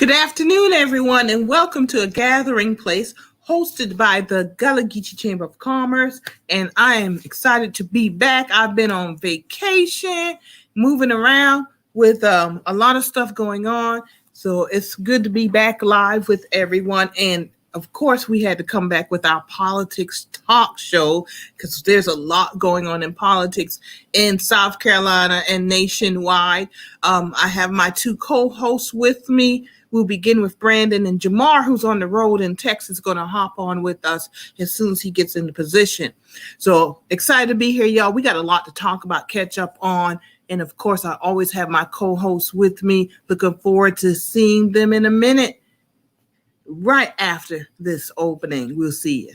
Good afternoon, everyone, and welcome to A Gathering Place hosted by the Gullah Geechee Chamber of Commerce. And I am excited to be back. I've been on vacation, moving around with a lot of stuff going on. So it's good to be back live with everyone. And of course, we had to come back with our politics talk show because there's a lot going on in politics in South Carolina and nationwide. I have my two co-hosts with me. We'll begin with Brandon, and Jamarr, who's on the road in Texas, going to hop on with us as soon as he gets into position. So excited to be here, y'all. We got a lot to talk about, catch up on. And of course, I always have my co-hosts with me. Looking forward to seeing them in a minute. Right after this opening, we'll see you.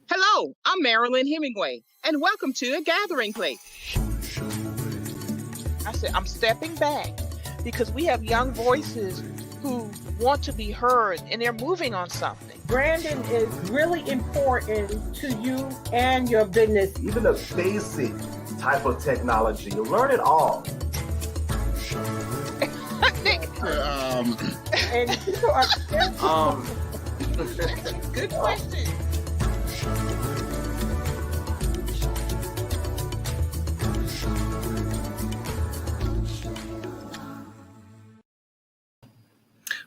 Hello, I'm Marilyn Hemingway, and welcome to A Gathering Place. I said, I'm stepping back because we have young voices who want to be heard, and they're moving on something. Brandon is really important to you and your business. Even a basic type of technology, you learn it all. And people are Good question.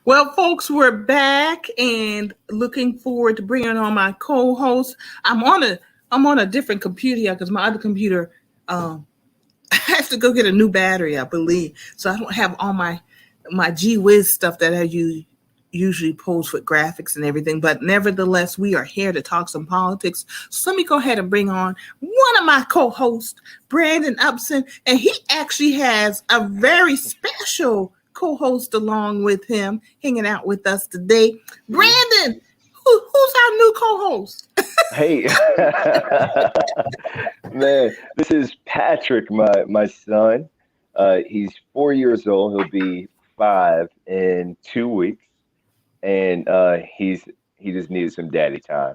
Well, folks, we're back and looking forward to bringing on my co-host. I'm on a different computer here because my other computer, I have to go get a new battery, I believe. So I don't have all my Gee Whiz stuff that I usually post with graphics and everything. But nevertheless, we are here to talk some politics. So let me go ahead and bring on one of my co-hosts, Brandon Upson, and he actually has a very special co-host along with him, hanging out with us today. Brandon, who's our new co-host? Hey, man, this is Patrick, my son. He's 4 years old. He'll be 5 in 2 weeks, and he just needs some daddy time,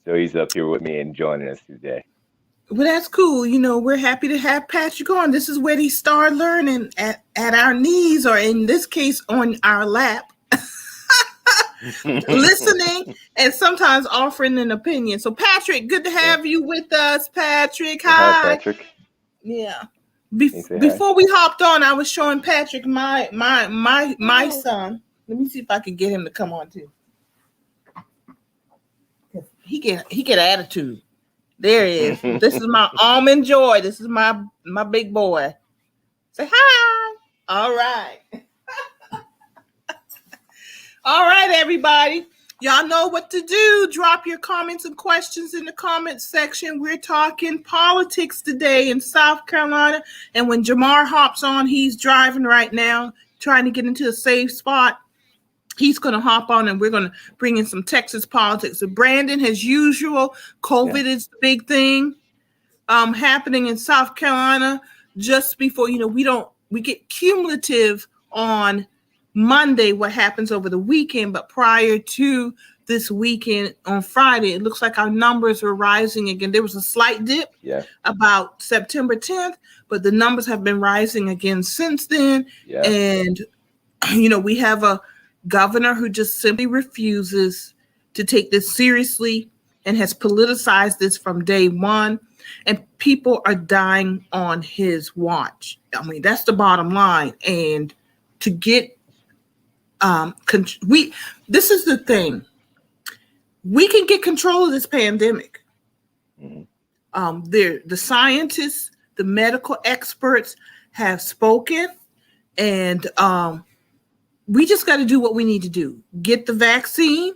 so he's up here with me and joining us today. Well, that's cool. You know, we're happy to have Patrick on. This is where he started learning at our knees, or in this case, on our lap, listening and sometimes offering an opinion. So, Patrick, good to have you with us, Patrick. Hi. Hi, Patrick. Yeah. Before we hopped on, I was showing Patrick my son. Let me see if I can get him to come on too. He get attitude. There he is. This is my almond joy. This is my big boy. Say hi. All right. All right, everybody. Y'all know what to do. Drop your comments and questions in the comments section. We're talking politics today in South Carolina. And when Jamarr hops on, he's driving right now, trying to get into a safe spot. He's going to hop on and we're going to bring in some Texas politics. So Brandon, as usual, COVID is the big thing happening in South Carolina just before, we get cumulative on Monday what happens over the weekend. But prior to this weekend on Friday, it looks like our numbers are rising again. There was a slight dip about September 10th, but the numbers have been rising again since then. Yeah. And, we have a governor who just simply refuses to take this seriously and has politicized this from day one, and people are dying on his watch. I mean, that's the bottom line. And to get this is the thing, we can get control of this pandemic. Mm-hmm. The scientists, the medical experts have spoken, and we just got to do what we need to do. Get the vaccine,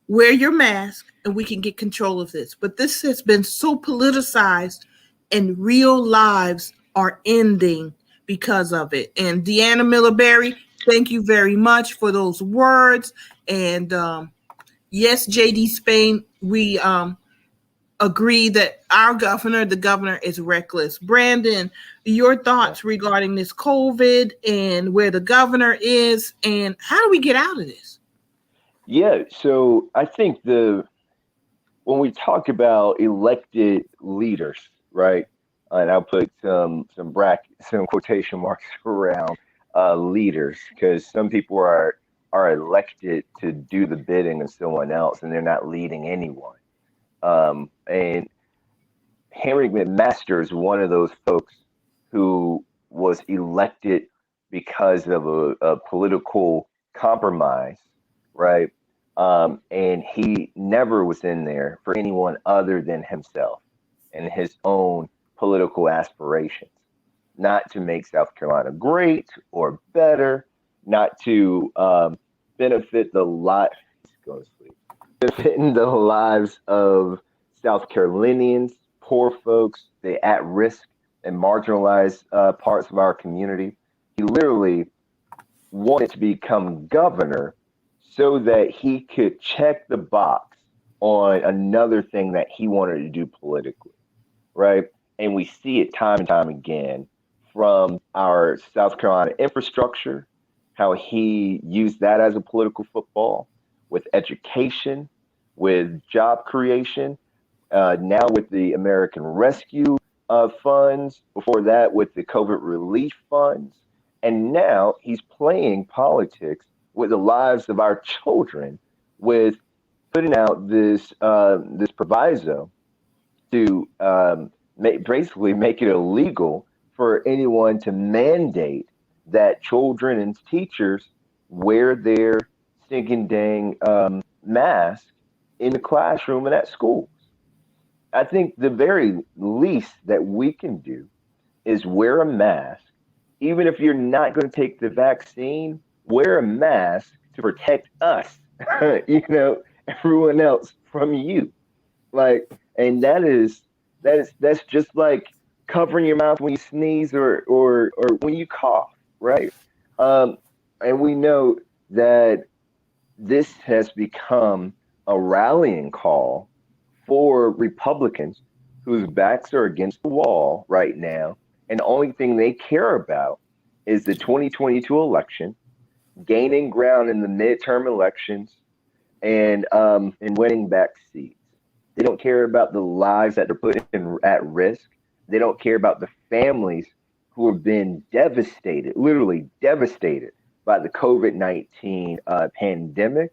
wear your mask, and we can get control of this. But this has been so politicized, and real lives are ending because of it. And Deanna Miller-Berry, thank you very much for those words. And yes, JD Spain, we agree that the governor is reckless. Brandon, your thoughts regarding this COVID and where the governor is, and how do we get out of this? Yeah, so I think when we talk about elected leaders, right, and I'll put some quotation marks around leaders, because some people are elected to do the bidding of someone else, and they're not leading anyone. And Henry McMaster is one of those folks who was elected because of a political compromise, right? And he never was in there for anyone other than himself and his own political aspirations, not to make South Carolina great or better, not to benefit the lot. Go to sleep. Benefiting the lives of South Carolinians, poor folks, the at-risk and marginalized parts of our community. He literally wanted to become governor so that he could check the box on another thing that he wanted to do politically, right? And we see it time and time again from our South Carolina infrastructure, how he used that as a political football, with education, with job creation, now with the American Rescue funds, before that with the COVID relief funds. And now he's playing politics with the lives of our children, with putting out this proviso to basically make it illegal for anyone to mandate that children and teachers wear their stinking dang mask in the classroom and at schools. I think the very least that we can do is wear a mask. Even if you're not going to take the vaccine, wear a mask to protect us, everyone else from you. Like, and that's just like covering your mouth when you sneeze or when you cough, right? And we know that this has become a rallying call for Republicans whose backs are against the wall right now, and the only thing they care about is the 2022 election, gaining ground in the midterm elections, and winning back seats. They don't care about the lives that they're putting at risk. They don't care about the families who have been devastated, literally devastated by the COVID-19 pandemic.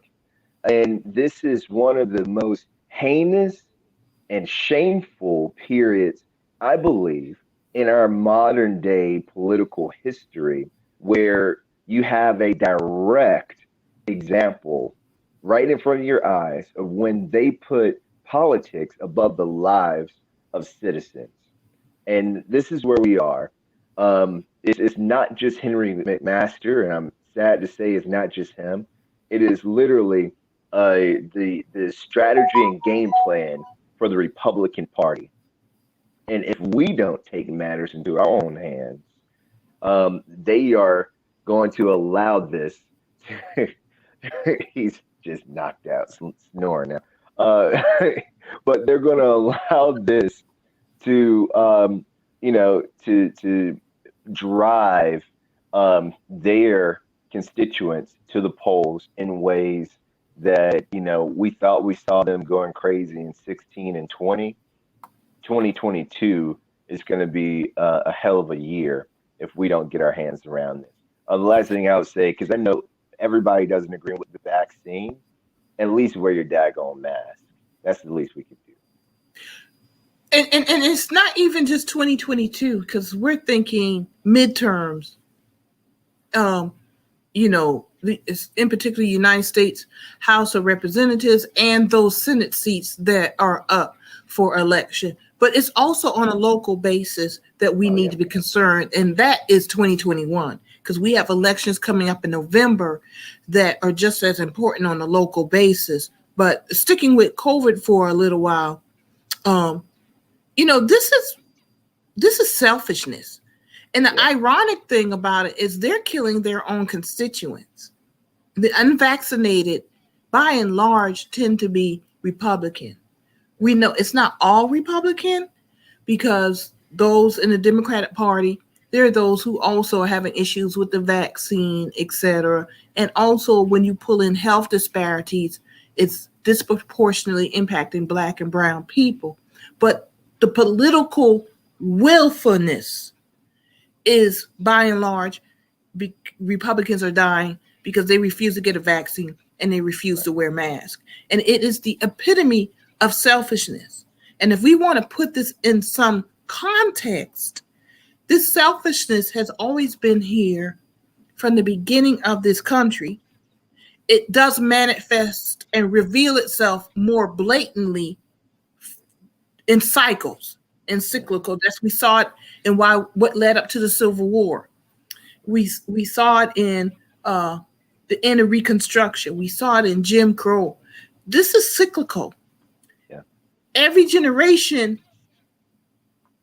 And this is one of the most heinous and shameful periods, I believe, in our modern day political history, where you have a direct example right in front of your eyes of when they put politics above the lives of citizens. And this is where we are. It's not just Henry McMaster, and I'm sad to say it's not just him. It is literally the strategy and game plan for the Republican Party. And if we don't take matters into our own hands, they are going to allow this. He's just knocked out, snoring now. But they're going to allow this to, to drive their constituents to the polls in ways that, we thought we saw them going crazy in 16 and 20. 2022 is going to be a hell of a year if we don't get our hands around this. The last thing I would say, because I know everybody doesn't agree with the vaccine, at least wear your daggone mask. That's the least we could do. And it's not even just 2022, because we're thinking midterms. In particular, United States House of Representatives and those Senate seats that are up for election. But it's also on a local basis that we need to be concerned, and that is 2021, because we have elections coming up in November that are just as important on a local basis. But sticking with COVID for a little while, this is selfishness. And the ironic thing about it is they're killing their own constituents. The unvaccinated, by and large, tend to be Republican. We know it's not all Republican, because those in the Democratic Party, there are those who also are having issues with the vaccine, et cetera. And also when you pull in health disparities, it's disproportionately impacting Black and brown people. But the political willfulness is, by and large, Republicans are dying because they refuse to get a vaccine and they refuse to wear masks. And it is the epitome of selfishness. And if we want to put this in some context, this selfishness has always been here from the beginning of this country. It does manifest and reveal itself more blatantly in cycles and cyclical. We saw it in what led up to the Civil War. We saw it in the end of Reconstruction. We saw it in Jim Crow. This is cyclical. Yeah. Every generation,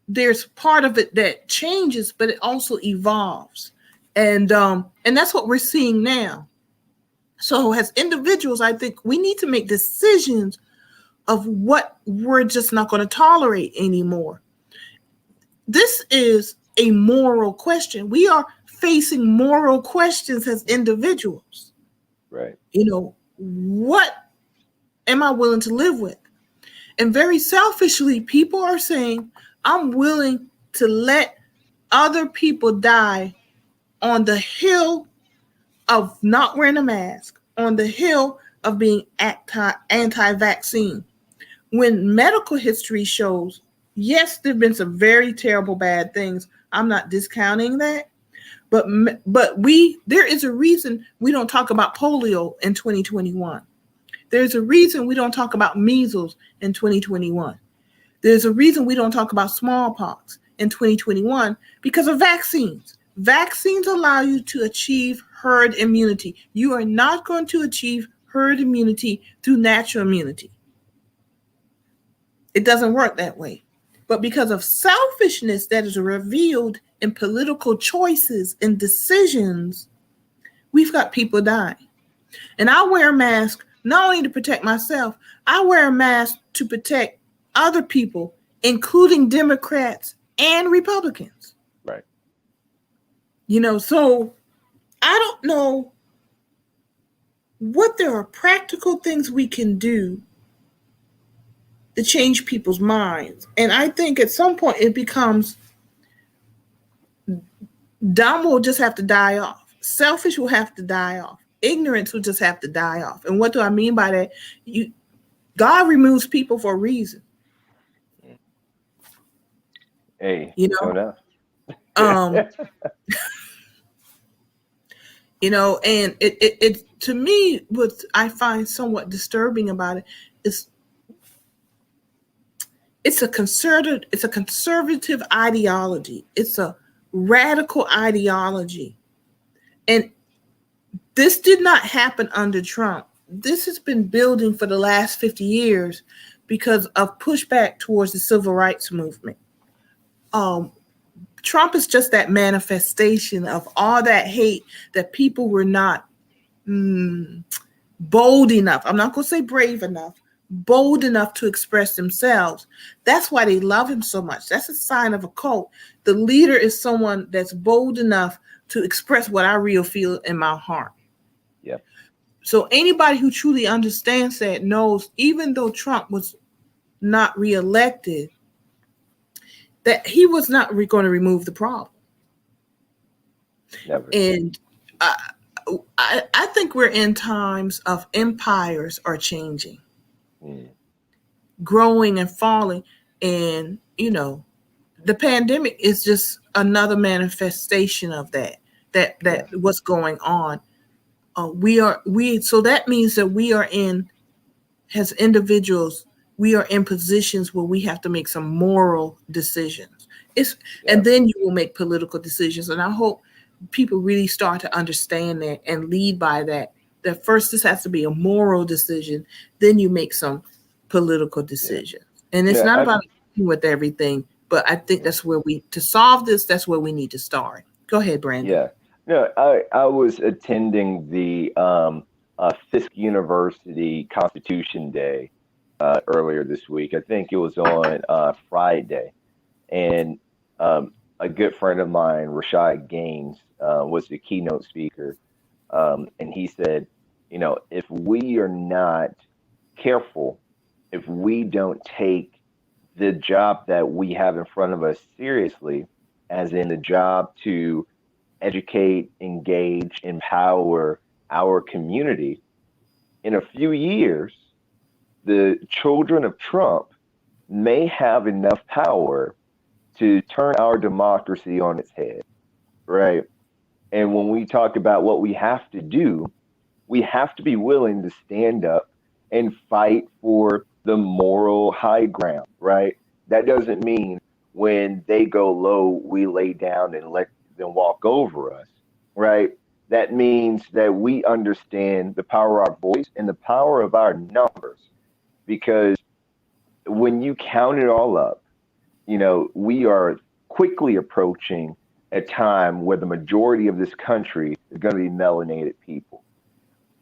there's part of it that changes, but it also evolves, and that's what we're seeing now. So, as individuals, I think we need to make decisions of what we're just not going to tolerate anymore. This is a moral question. We are facing moral questions as individuals. Right. What am I willing to live with? And very selfishly, people are saying, I'm willing to let other people die on the hill of not wearing a mask, on the hill of being anti-vaccine. When medical history shows, yes, there have been some very terrible bad things. I'm not discounting that. But there is a reason we don't talk about polio in 2021. There's a reason we don't talk about measles in 2021. There's a reason we don't talk about smallpox in 2021 because of vaccines. Vaccines allow you to achieve herd immunity. You are not going to achieve herd immunity through natural immunity. It doesn't work that way. But because of selfishness that is revealed in political choices and decisions, we've got people dying. And I wear a mask not only to protect myself, I wear a mask to protect other people, including Democrats and Republicans. Right. So I don't know what there are practical things we can do to change people's minds. And I think at some point it becomes dumb will just have to die off. Selfish will have to die off. Ignorance will just have to die off. And what do I mean by that? God removes people for a reason. Hey, and it to me, what I find somewhat disturbing about it is it's a conservative ideology. It's a radical ideology. And this did not happen under Trump. This has been building for the last 50 years because of pushback towards the civil rights movement. Trump is just that manifestation of all that hate that people were not bold enough. I'm not going to say brave enough, bold enough to express themselves. That's why they love him so much. That's a sign of a cult. The leader is someone that's bold enough to express what I really feel in my heart. Yep. So anybody who truly understands that knows, even though Trump was not reelected, that he was not going to remove the problem. Never. And I think we're in times of empires are changing, growing and falling. And, the pandemic is just another manifestation of that what's going on. So that means that we are as individuals, we are in positions where we have to make some moral decisions. And then you will make political decisions. And I hope people really start to understand that and lead by that. That first, this has to be a moral decision. Then you make some political decisions. And it's not about agreeing with everything, but I think that's where to solve this, that's where we need to start. Go ahead, Brandon. Yeah. No, I was attending the Fisk University Constitution Day earlier this week. I think it was on Friday. And a good friend of mine, Rashad Gaines, was the keynote speaker. And he said, if we are not careful, if we don't take the job that we have in front of us seriously, as in the job to educate, engage, empower our community, in a few years, the children of Trump may have enough power to turn our democracy on its head, right? And when we talk about what we have to do, we have to be willing to stand up and fight for the moral high ground, right? That doesn't mean when they go low, we lay down and let them walk over us, right? That means that we understand the power of our voice and the power of our numbers. Because when you count it all up, we are quickly approaching a time where the majority of this country is going to be melanated people.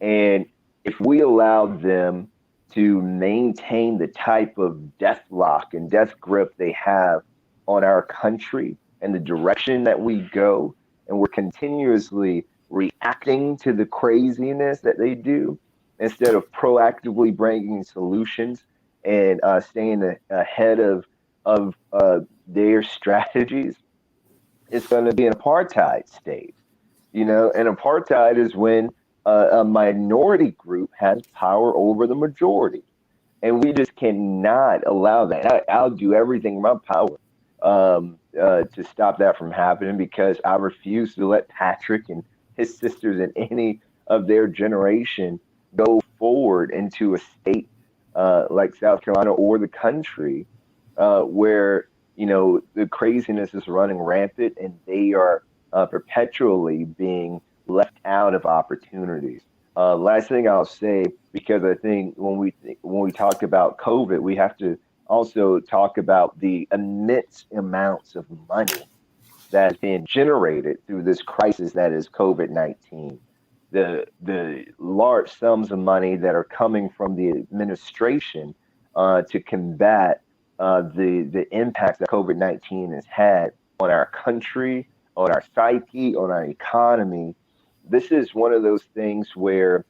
And if we allow them to maintain the type of death lock and death grip they have on our country and the direction that we go, and we're continuously reacting to the craziness that they do instead of proactively bringing solutions and staying ahead of their strategies, it's going to be an apartheid state. And apartheid is when a minority group has power over the majority. And we just cannot allow that. I'll do everything in my power to stop that from happening, because I refuse to let Patrick and his sisters and any of their generation go forward into a state like South Carolina or the country where, the craziness is running rampant and they are perpetually being left out of opportunities. Last thing I'll say, because I think when we talk about COVID, we have to also talk about the immense amounts of money that's being generated through this crisis that is COVID-19. The large sums of money that are coming from the administration to combat the impacts that COVID-19 has had on our country, on our psyche, on our economy. This is one of those things where,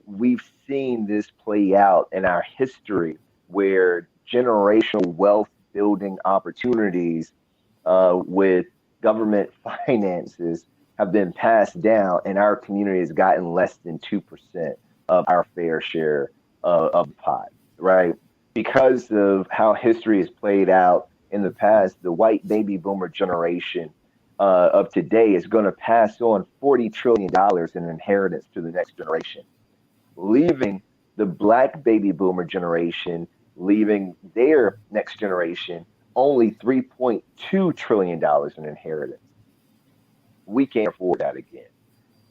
we've seen this play out in our history, where generational wealth building opportunities with government finances have been passed down, and our community has gotten less than 2% of our fair share of the pot, right? Because of how history has played out in the past, the white baby boomer generation of today is going to pass on $40 trillion in inheritance to the next generation, leaving the black baby boomer generation, leaving their next generation only $3.2 trillion in inheritance. We can't afford that again.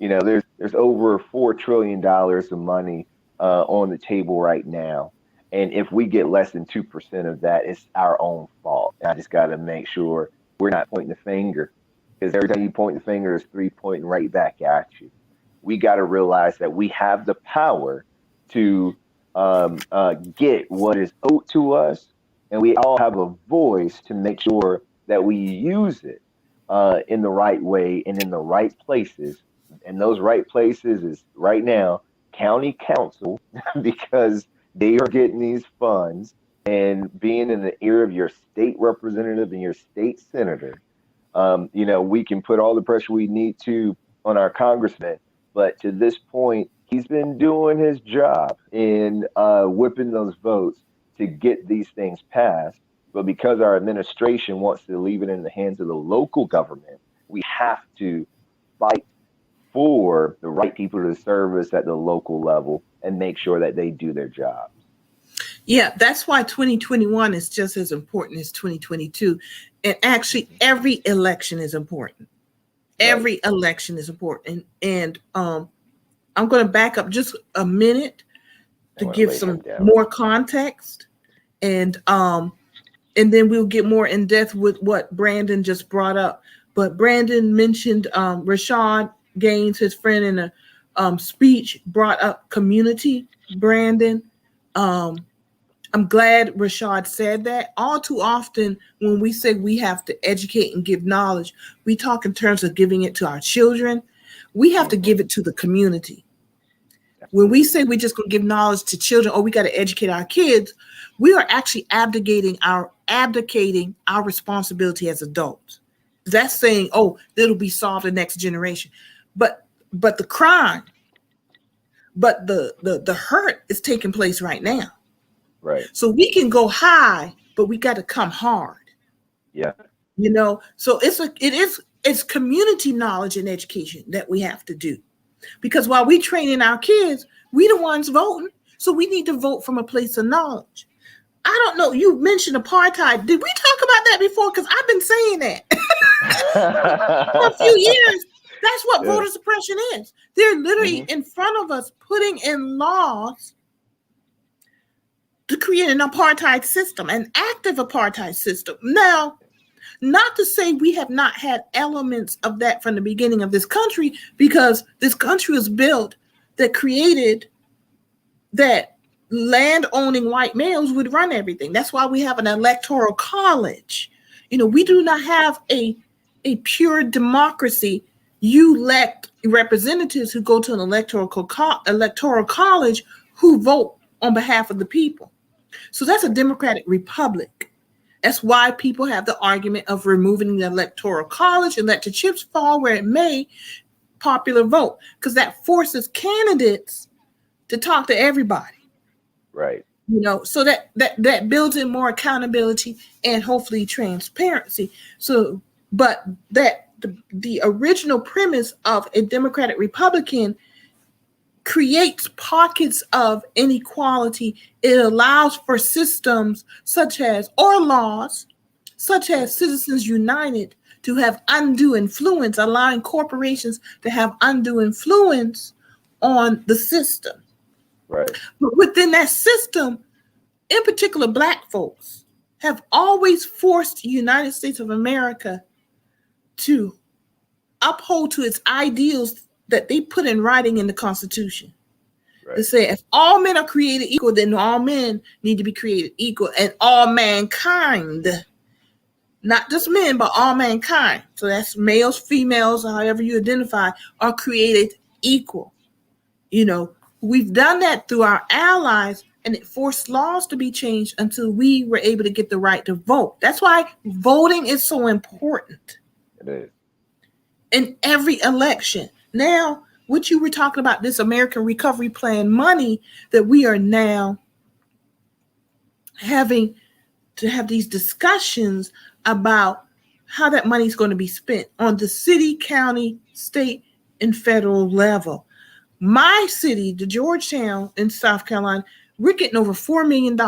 There's over $4 trillion of money on the table right now. And if we get less than 2% of that, it's our own fault. And I just got to make sure we're not pointing the finger, because every time you point the finger, there's three pointing right back at you. We got to realize that we have the power to get what is owed to us, and we all have a voice to make sure that we use it in the right way and in the right places. And those right places is right now county council, because they are getting these funds, and being in the ear of your state representative and your state senator. We can put all the pressure we need to on our congressman, but to this point, he's been doing his job in whipping those votes to get these things passed. But because our administration wants to leave it in the hands of the local government, we have to fight for the right people to serve us at the local level and make sure that they do their jobs. Yeah, that's why 2021 is just as important as 2022. And actually, every election is important. Every election is important. And I'm going to back up just a minute to give some more context. And then we'll get more in depth with what Brandon just brought up. But Brandon mentioned Rashad Gaines, his friend in a speech, brought up community. Brandon, I'm glad Rashad said that. All too often, when we say we have to educate and give knowledge, we talk in terms of giving it to our children. We have to give it to the community. When we say we're just going to give knowledge to children, or we got to educate our kids, we are actually abdicating our responsibility as adults. That's saying, oh, it'll be solved the next generation. But the crime, but the hurt is taking place right now. Right. So we can go high, but we got to come hard. Yeah. So it's community knowledge and education that we have to do. Because while we training our kids, we the ones voting. So we need to vote from a place of knowledge. I don't know. You mentioned apartheid. Did we talk about that before? Because I've been saying that for a few years. That's what voter suppression is. They're literally in front of us putting in laws to create an apartheid system, an active apartheid system. Now, not to say we have not had elements of that from the beginning of this country, because this country was built that created that land-owning white males would run everything. That's why we have an electoral college. We do not have a pure democracy. You elect representatives who go to an electoral college who vote on behalf of the people. So that's a democratic republic. That's why people have the argument of removing the electoral college and let the chips fall where it may, popular vote, because that forces candidates to talk to everybody. Right. So that builds in more accountability and hopefully transparency. So, but that the original premise of a Democratic Republican creates pockets of inequality. It allows for systems or laws such as Citizens United to have undue influence, allowing corporations to have undue influence on the system. Right. But within that system, in particular, Black folks have always forced the United States of America to uphold to its ideals that they put in writing in the Constitution. Right. They say if all men are created equal, then all men need to be created equal, and all mankind, not just men, but all mankind. So that's males, females, however you identify, are created equal. We've done that through our allies, and it forced laws to be changed until we were able to get the right to vote. That's why voting is so important. It is. In every election. Now, what you were talking about, this American Recovery Plan money that we are now having to have these discussions about how that money is going to be spent on the city, county, state, and federal level. My city, the Georgetown in South Carolina, we're getting over $4 million.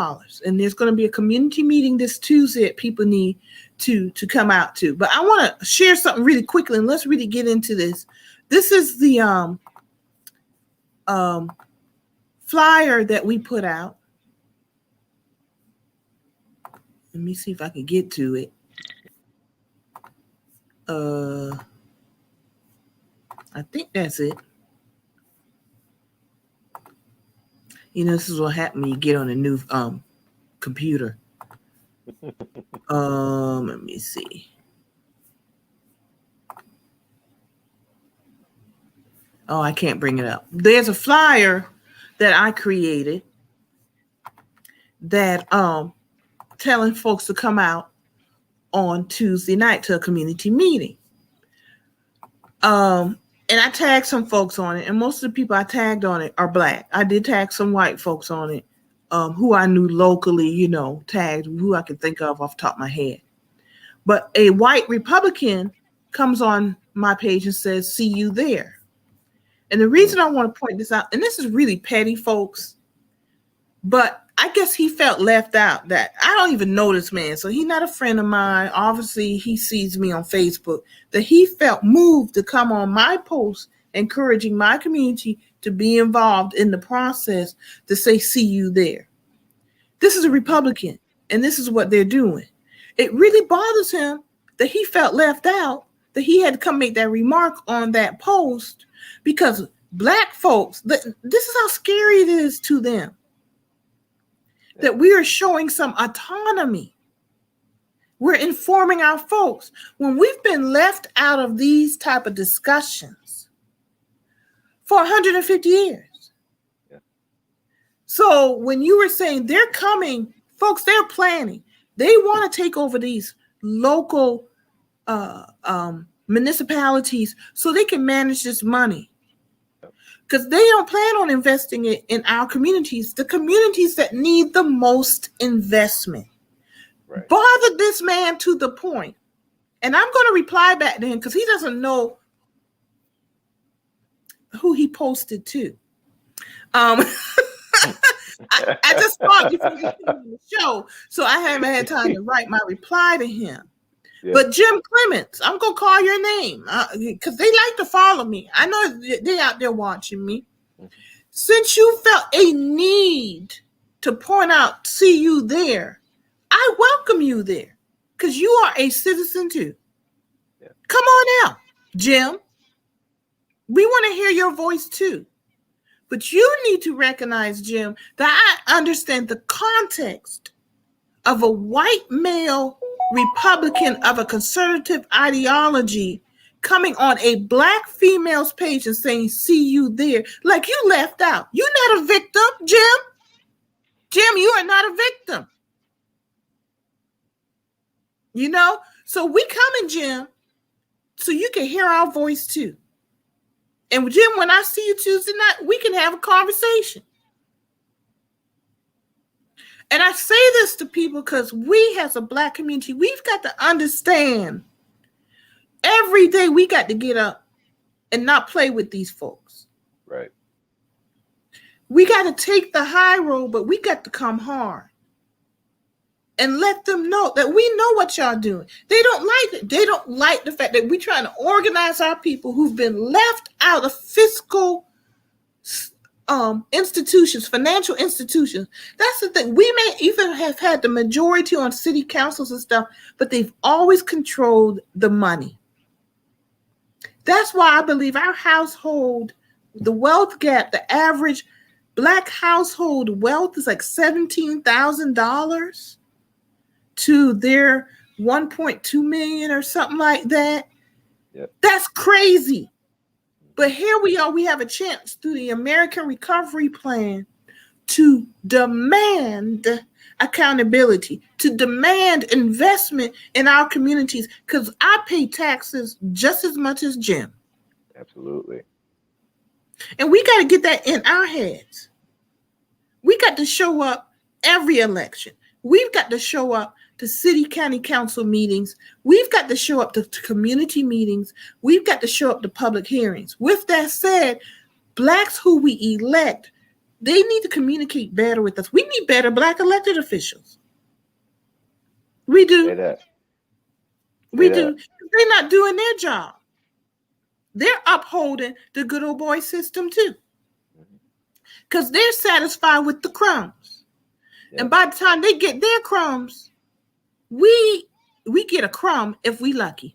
And there's going to be a community meeting this Tuesday that people need to come out to. But I want to share something really quickly, and let's really get into this. This is the flyer that we put out. Let me see if I can get to it. I think that's it. This is what happens when you get on a new computer. Let me see. Oh, I can't bring it up. There's a flyer that I created that telling folks to come out on Tuesday night to a community meeting. And I tagged some folks on it, and most of the people I tagged on it are Black. I did tag some white folks on it, who I knew locally, tagged, who I could think of off the top of my head. But a white Republican comes on my page and says, "See you there." And the reason I want to point this out, and this is really petty, folks, but I guess he felt left out. That I don't even know this man, so he's not a friend of mine. Obviously, he sees me on Facebook. That he felt moved to come on my post, encouraging my community to be involved in the process, to say, "See you there." This is a Republican, and this is what they're doing. It really bothers him that he felt left out, that he had to come make that remark on that post, because Black folks, this is how scary it is to them. That we are showing some autonomy. We're informing our folks. When we've been left out of these type of discussions for 150 years. Yeah. So when you were saying they're coming, folks, they're planning. They want to take over these local municipalities so they can manage this money. Because they don't plan on investing it in our communities, the communities that need the most investment. Right. Bother this man to the point. And I'm going to reply back to him because he doesn't know who he posted to. I just saw it before he came on the show, so I haven't had time to write my reply to him. Yeah. But Jim Clements, I'm going to call your name because they like to follow me. I know they're out there watching me. Since you felt a need to point out, see you there, I welcome you there because you are a citizen too. Yeah. Come on out, Jim. We want to hear your voice too. But you need to recognize, Jim, that I understand the context of a white male Republican of a conservative ideology coming on a black female's page and saying, see you there. Like you left out. You're not a victim, Jim. Jim, you are not a victim. You know? So we coming, Jim, so you can hear our voice too. And Jim, when I see you Tuesday night, we can have a conversation. And I say this to people because we as a black community, we've got to understand every day we got to get up and not play with these folks. Right. We got to take the high road, but we got to come hard and let them know that we know what y'all doing. They don't like it. They don't like the fact that we're trying to organize our people who've been left out of fiscal institutions, financial institutions. That's the thing. We may even have had the majority on city councils and stuff, but they've always controlled the money. That's why I believe our household, the wealth gap, the average black household wealth is like $17,000 to their 1.2 million or something like that. Yep. That's crazy. But here we are, we have a chance through the American Recovery Plan to demand accountability, to demand investment in our communities, because I pay taxes just as much as Jim. Absolutely. And we got to get that in our heads. We got to show up every election. We've got to show up to city, county council meetings. We've got to show up to community meetings. We've got to show up to public hearings. With that said, blacks who we elect, they need to communicate better with us. We need better black elected officials. We do. Say that. We do. They're not doing their job. They're upholding the good old boy system too. Because they're satisfied with the crumbs. Yep. And by the time they get their crumbs, we get a crumb if we lucky.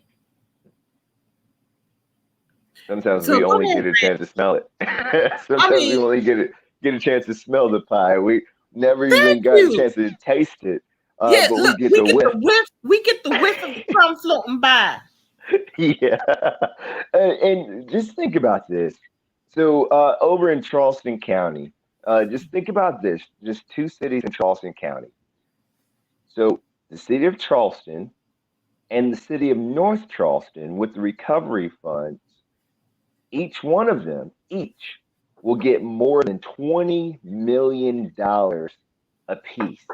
Sometimes we only get a chance to smell it. We only get a chance to smell the pie. We never even got a chance to taste it. Yeah, but look, we get the whiff. We get the whiff of the crumb floating by. Yeah. And just think about this. So over in Charleston County, just think about this. Just two cities in Charleston County. So the city of Charleston and the city of North Charleston with the recovery funds, each one of them, will get more than $20 million apiece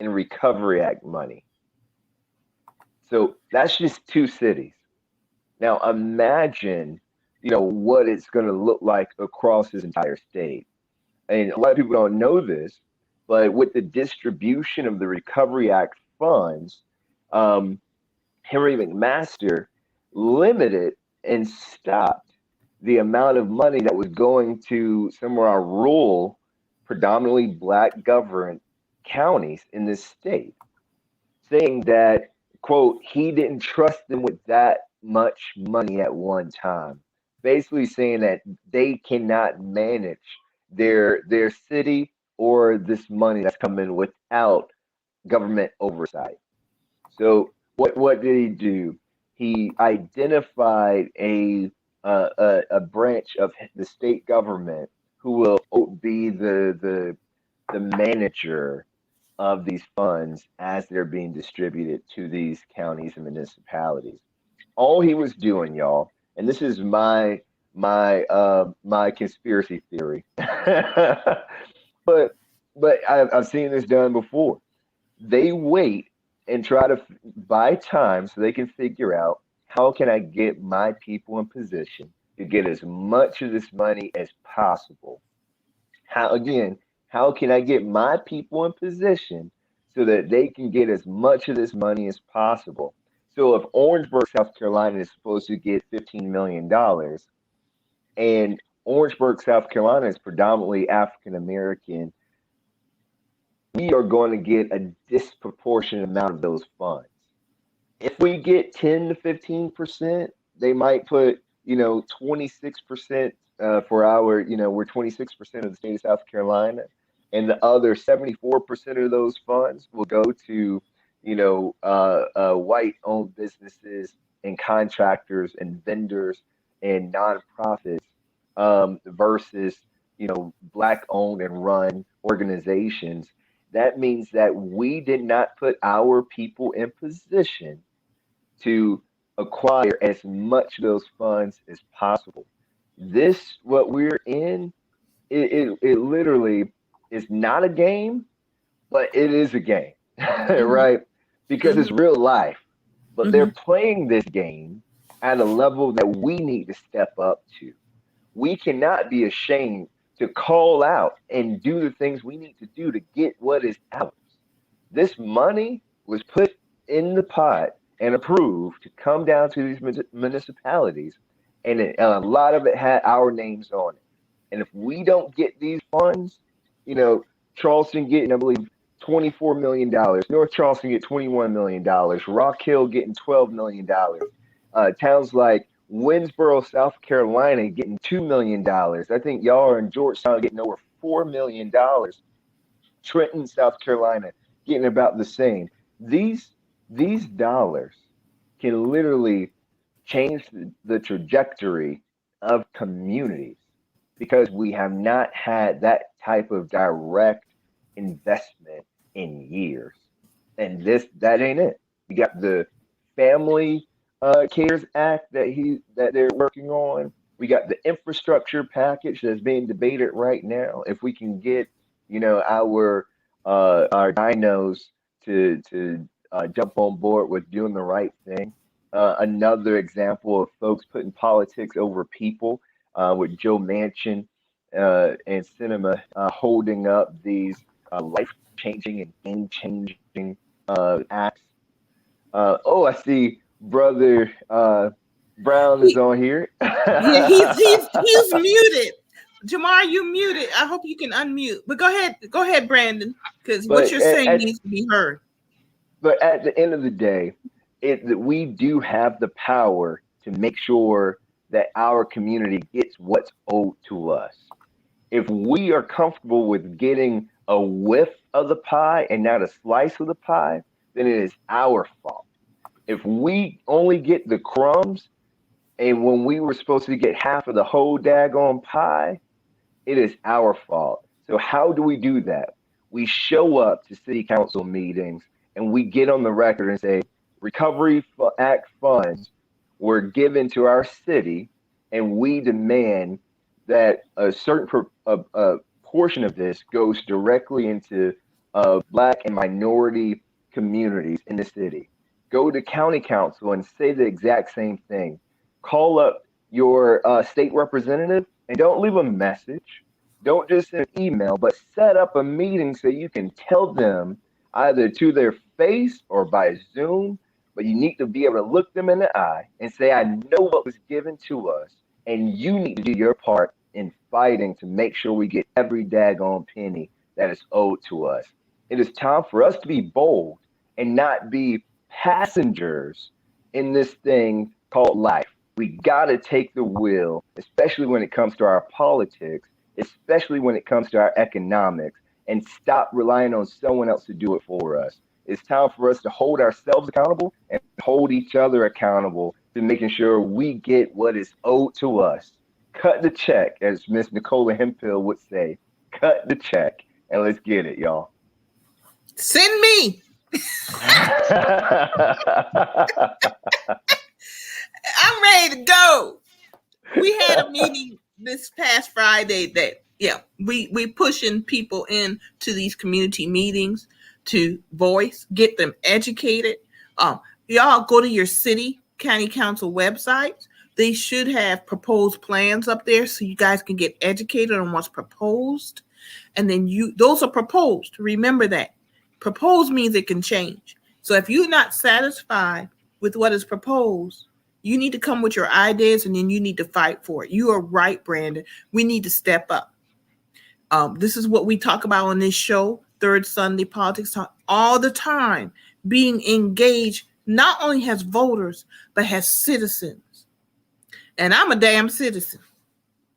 in Recovery Act money. So that's just two cities. Now imagine, what it's going to look like across this entire state. And a lot of people don't know this, but with the distribution of the Recovery Act funds, Henry McMaster limited and stopped the amount of money that was going to some of our rural, predominantly black governed counties in this state, saying that, quote, he didn't trust them with that much money at one time, basically saying that they cannot manage their city or this money that's coming without government oversight. So what did he do? He identified a branch of the state government who will be the manager of these funds as they're being distributed to these counties and municipalities. all he was doing, y'all, and this is my conspiracy theory, but I've seen this done before. They wait and try to buy time so they can figure out how can I get my people in position to get as much of this money as possible. How can I get my people in position so that they can get as much of this money as possible? So if Orangeburg, South Carolina is supposed to get $15 million, and Orangeburg, South Carolina is predominantly African American, we are going to get a disproportionate amount of those funds. If we get 10 to 15%, they might put, 26% for our, we're 26% of the state of South Carolina, and the other 74% of those funds will go to, white-owned businesses and contractors and vendors and nonprofits, versus, black-owned and run organizations. That means that we did not put our people in position to acquire as much of those funds as possible. What we're in, it literally is not a game, but it is a game, Mhm. right? Because it's Mhm. real life. But they're Mhm. playing this game at a level that we need to step up to. We cannot be ashamed to call out and do the things we need to do to get what is ours. This money was put in the pot and approved to come down to these municipalities, and a lot of it had our names on it. And if we don't get these funds, you know, Charleston getting, I believe, $24 million, North Charleston get $21 million, Rock Hill getting $12 million, towns like Winsboro, South Carolina, getting $2 million. I think y'all are in Georgetown getting over $4 million. Trenton, South Carolina, getting about the same. These these dollars can literally change the trajectory of communities because we have not had that type of direct investment in years. And that ain't it. You got the Family Cares Act that they're working on. We got the infrastructure package that's being debated right now. If we can get, our dinos to jump on board with doing the right thing. Another example of folks putting politics over people, with Joe Manchin and Cinema holding up these life-changing and game-changing acts. Oh, I see Brother Brown is He- on here. yeah, he's muted. Jamar, you muted. I hope you can unmute. But go ahead, Brandon, because what but you're at, saying at needs to be heard. but at the end of the day, that we do have the power to make sure that our community gets what's owed to us. If we are comfortable with getting a whiff of the pie and not a slice of the pie, then it is our fault. If we only get the crumbs, and when we were supposed to get half of the whole daggone pie, it is our fault. So how do we do that? We show up to city council meetings and we get on the record and say, Recovery Act funds were given to our city, and we demand that a certain portion of this goes directly into Black and minority communities in the city. Go to county council and say the exact same thing. Call up your state representative and don't leave a message. Don't just send an email, but set up a meeting so you can tell them either to their face or by Zoom. But you need to be able to look them in the eye and say, I know what was given to us, and you need to do your part in fighting to make sure we get every daggone penny that is owed to us. It is time for us to be bold and not be passengers in this thing called life. We got to take the wheel, especially when it comes to our politics, especially when it comes to our economics, and stop relying on someone else to do it for us. It's time for us to hold ourselves accountable and hold each other accountable to making sure we get what is owed to us. Cut the check, as Miss Nicola Hemphill would say. Cut the check, and let's get it, y'all. Send me. I'm ready to go. We had a meeting this past Friday that we pushing people in to these community meetings to voice, get them educated. Y'all go to your city county council websites. They should have proposed plans up there so you guys can get educated on what's proposed. And then those are proposed. Remember that. Proposed means it can change. So if you're not satisfied with what is proposed, you need to come with your ideas and then you need to fight for it. You are right, Brandon. We need to step up. This is what we talk about on this show, Third Sunday Politics Talk, all the time, being engaged, not only as voters, but as citizens. And I'm a damn citizen.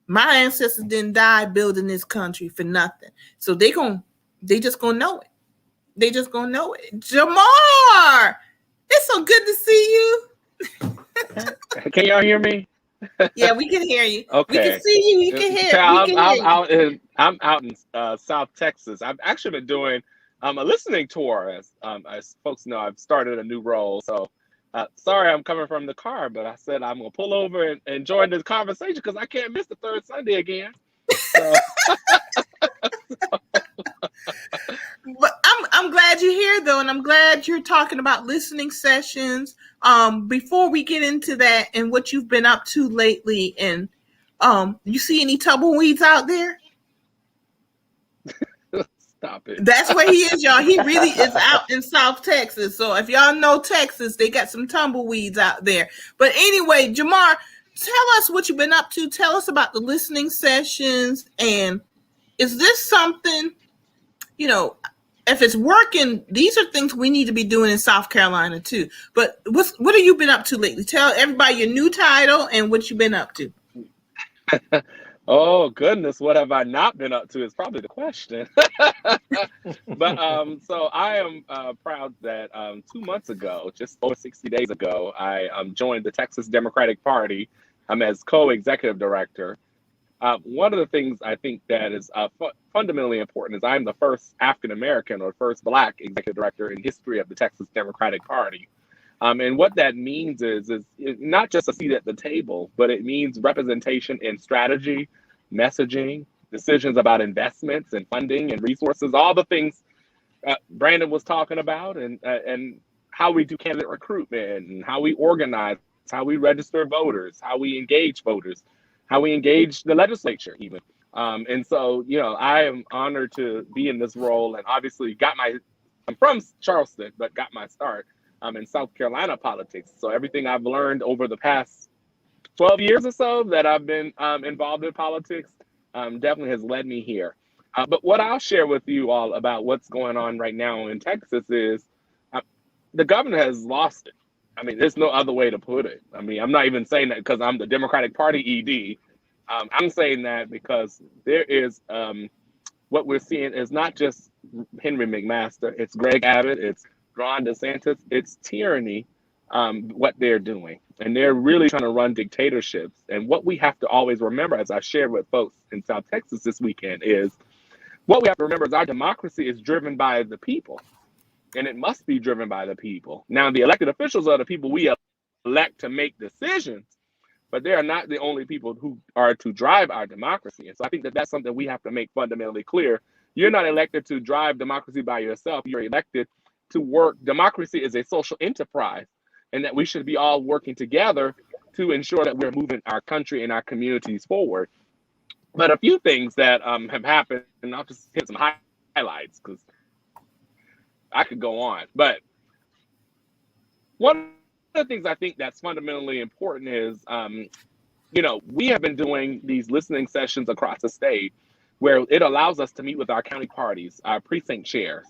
My ancestors didn't die building this country for nothing. So they just gonna know it. They just gonna know it. Jamarr, it's so good to see you. Can y'all hear me? Yeah, we can hear you. Okay. We can see you. You can hear. I'm out in South Texas. I've actually been doing a listening tour. As folks know, I've started a new role. So sorry, I'm coming from the car, but I said I'm gonna pull over and join this conversation because I can't miss the third Sunday again. So. But I'm glad you're here though, and I'm glad you're talking about listening sessions. Before we get into that and what you've been up to lately, and you see any tumbleweeds out there? Stop it. That's where he is, y'all. He really is out in South Texas. So if y'all know Texas, they got some tumbleweeds out there. But anyway, Jamarr, tell us what you've been up to. Tell us about the listening sessions, and is this something, if it's working, these are things we need to be doing in South Carolina too. But what have you been up to lately? Tell everybody your new title and what you've been up to. Oh goodness, what have I not been up to is probably the question. But so I am proud that 2 months ago, just over 60 days ago, I joined the Texas Democratic Party. I'm as co-executive director. One of the things I think that is fundamentally important is I'm the first African American or first Black executive director in history of the Texas Democratic Party. And what that means is not just a seat at the table, but it means representation in strategy, messaging, decisions about investments and funding and resources, all the things Brandon was talking about, and how we do candidate recruitment and how we organize, how we register voters, how we engage voters, how we engage the legislature even. And so, I am honored to be in this role, and obviously I'm from Charleston, but got my start in South Carolina politics. So everything I've learned over the past 12 years or so that I've been involved in politics definitely has led me here. But what I'll share with you all about what's going on right now in Texas is the governor has lost it. I mean, there's no other way to put it. I mean, I'm not even saying that because I'm the Democratic Party ED. I'm saying that because there is what we're seeing is not just Henry McMaster, it's Greg Abbott, it's Ron DeSantis, it's tyranny, what they're doing. And they're really trying to run dictatorships. And what we have to always remember, as I shared with folks in South Texas this weekend, is what we have to remember is our democracy is driven by the people. And it must be driven by the people. Now, the elected officials are the people we elect to make decisions, but they are not the only people who are to drive our democracy. And so I think that that's something we have to make fundamentally clear. You're not elected to drive democracy by yourself. You're elected to work. Democracy is a social enterprise, and that we should be all working together to ensure that we're moving our country and our communities forward. But a few things that have happened, and I'll just hit some highlights because I could go on. But one of the things I think that's fundamentally important is, we have been doing these listening sessions across the state where it allows us to meet with our county parties, our precinct chairs,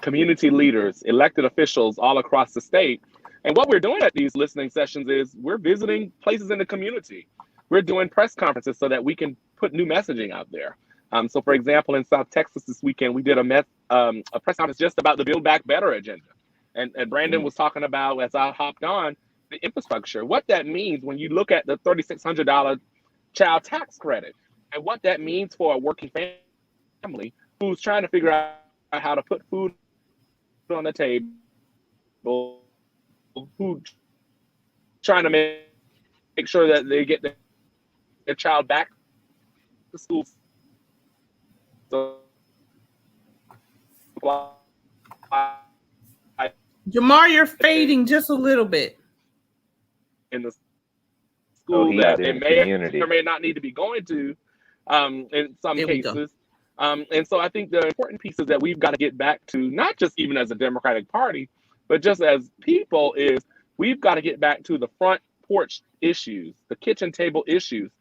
community leaders, elected officials all across the state. And what we're doing at these listening sessions is we're visiting places in the community. We're doing press conferences so that we can put new messaging out there. So, for example, in South Texas this weekend, we did a press conference just about the Build Back Better agenda. And Brandon was talking about, as I hopped on, the infrastructure, what that means when you look at the $3,600 child tax credit and what that means for a working family who's trying to figure out how to put food on the table, who trying to make sure that they get their child back to school. So Jamar, you're fading just a little bit. in the Oh, school he that out they in the may community. or may not need to be going to in some There we go. cases. And so I think the important piece is that we've got to get back to, not just even as a Democratic Party, but just as people, is we've got to get back to the front porch issues, the kitchen table issues,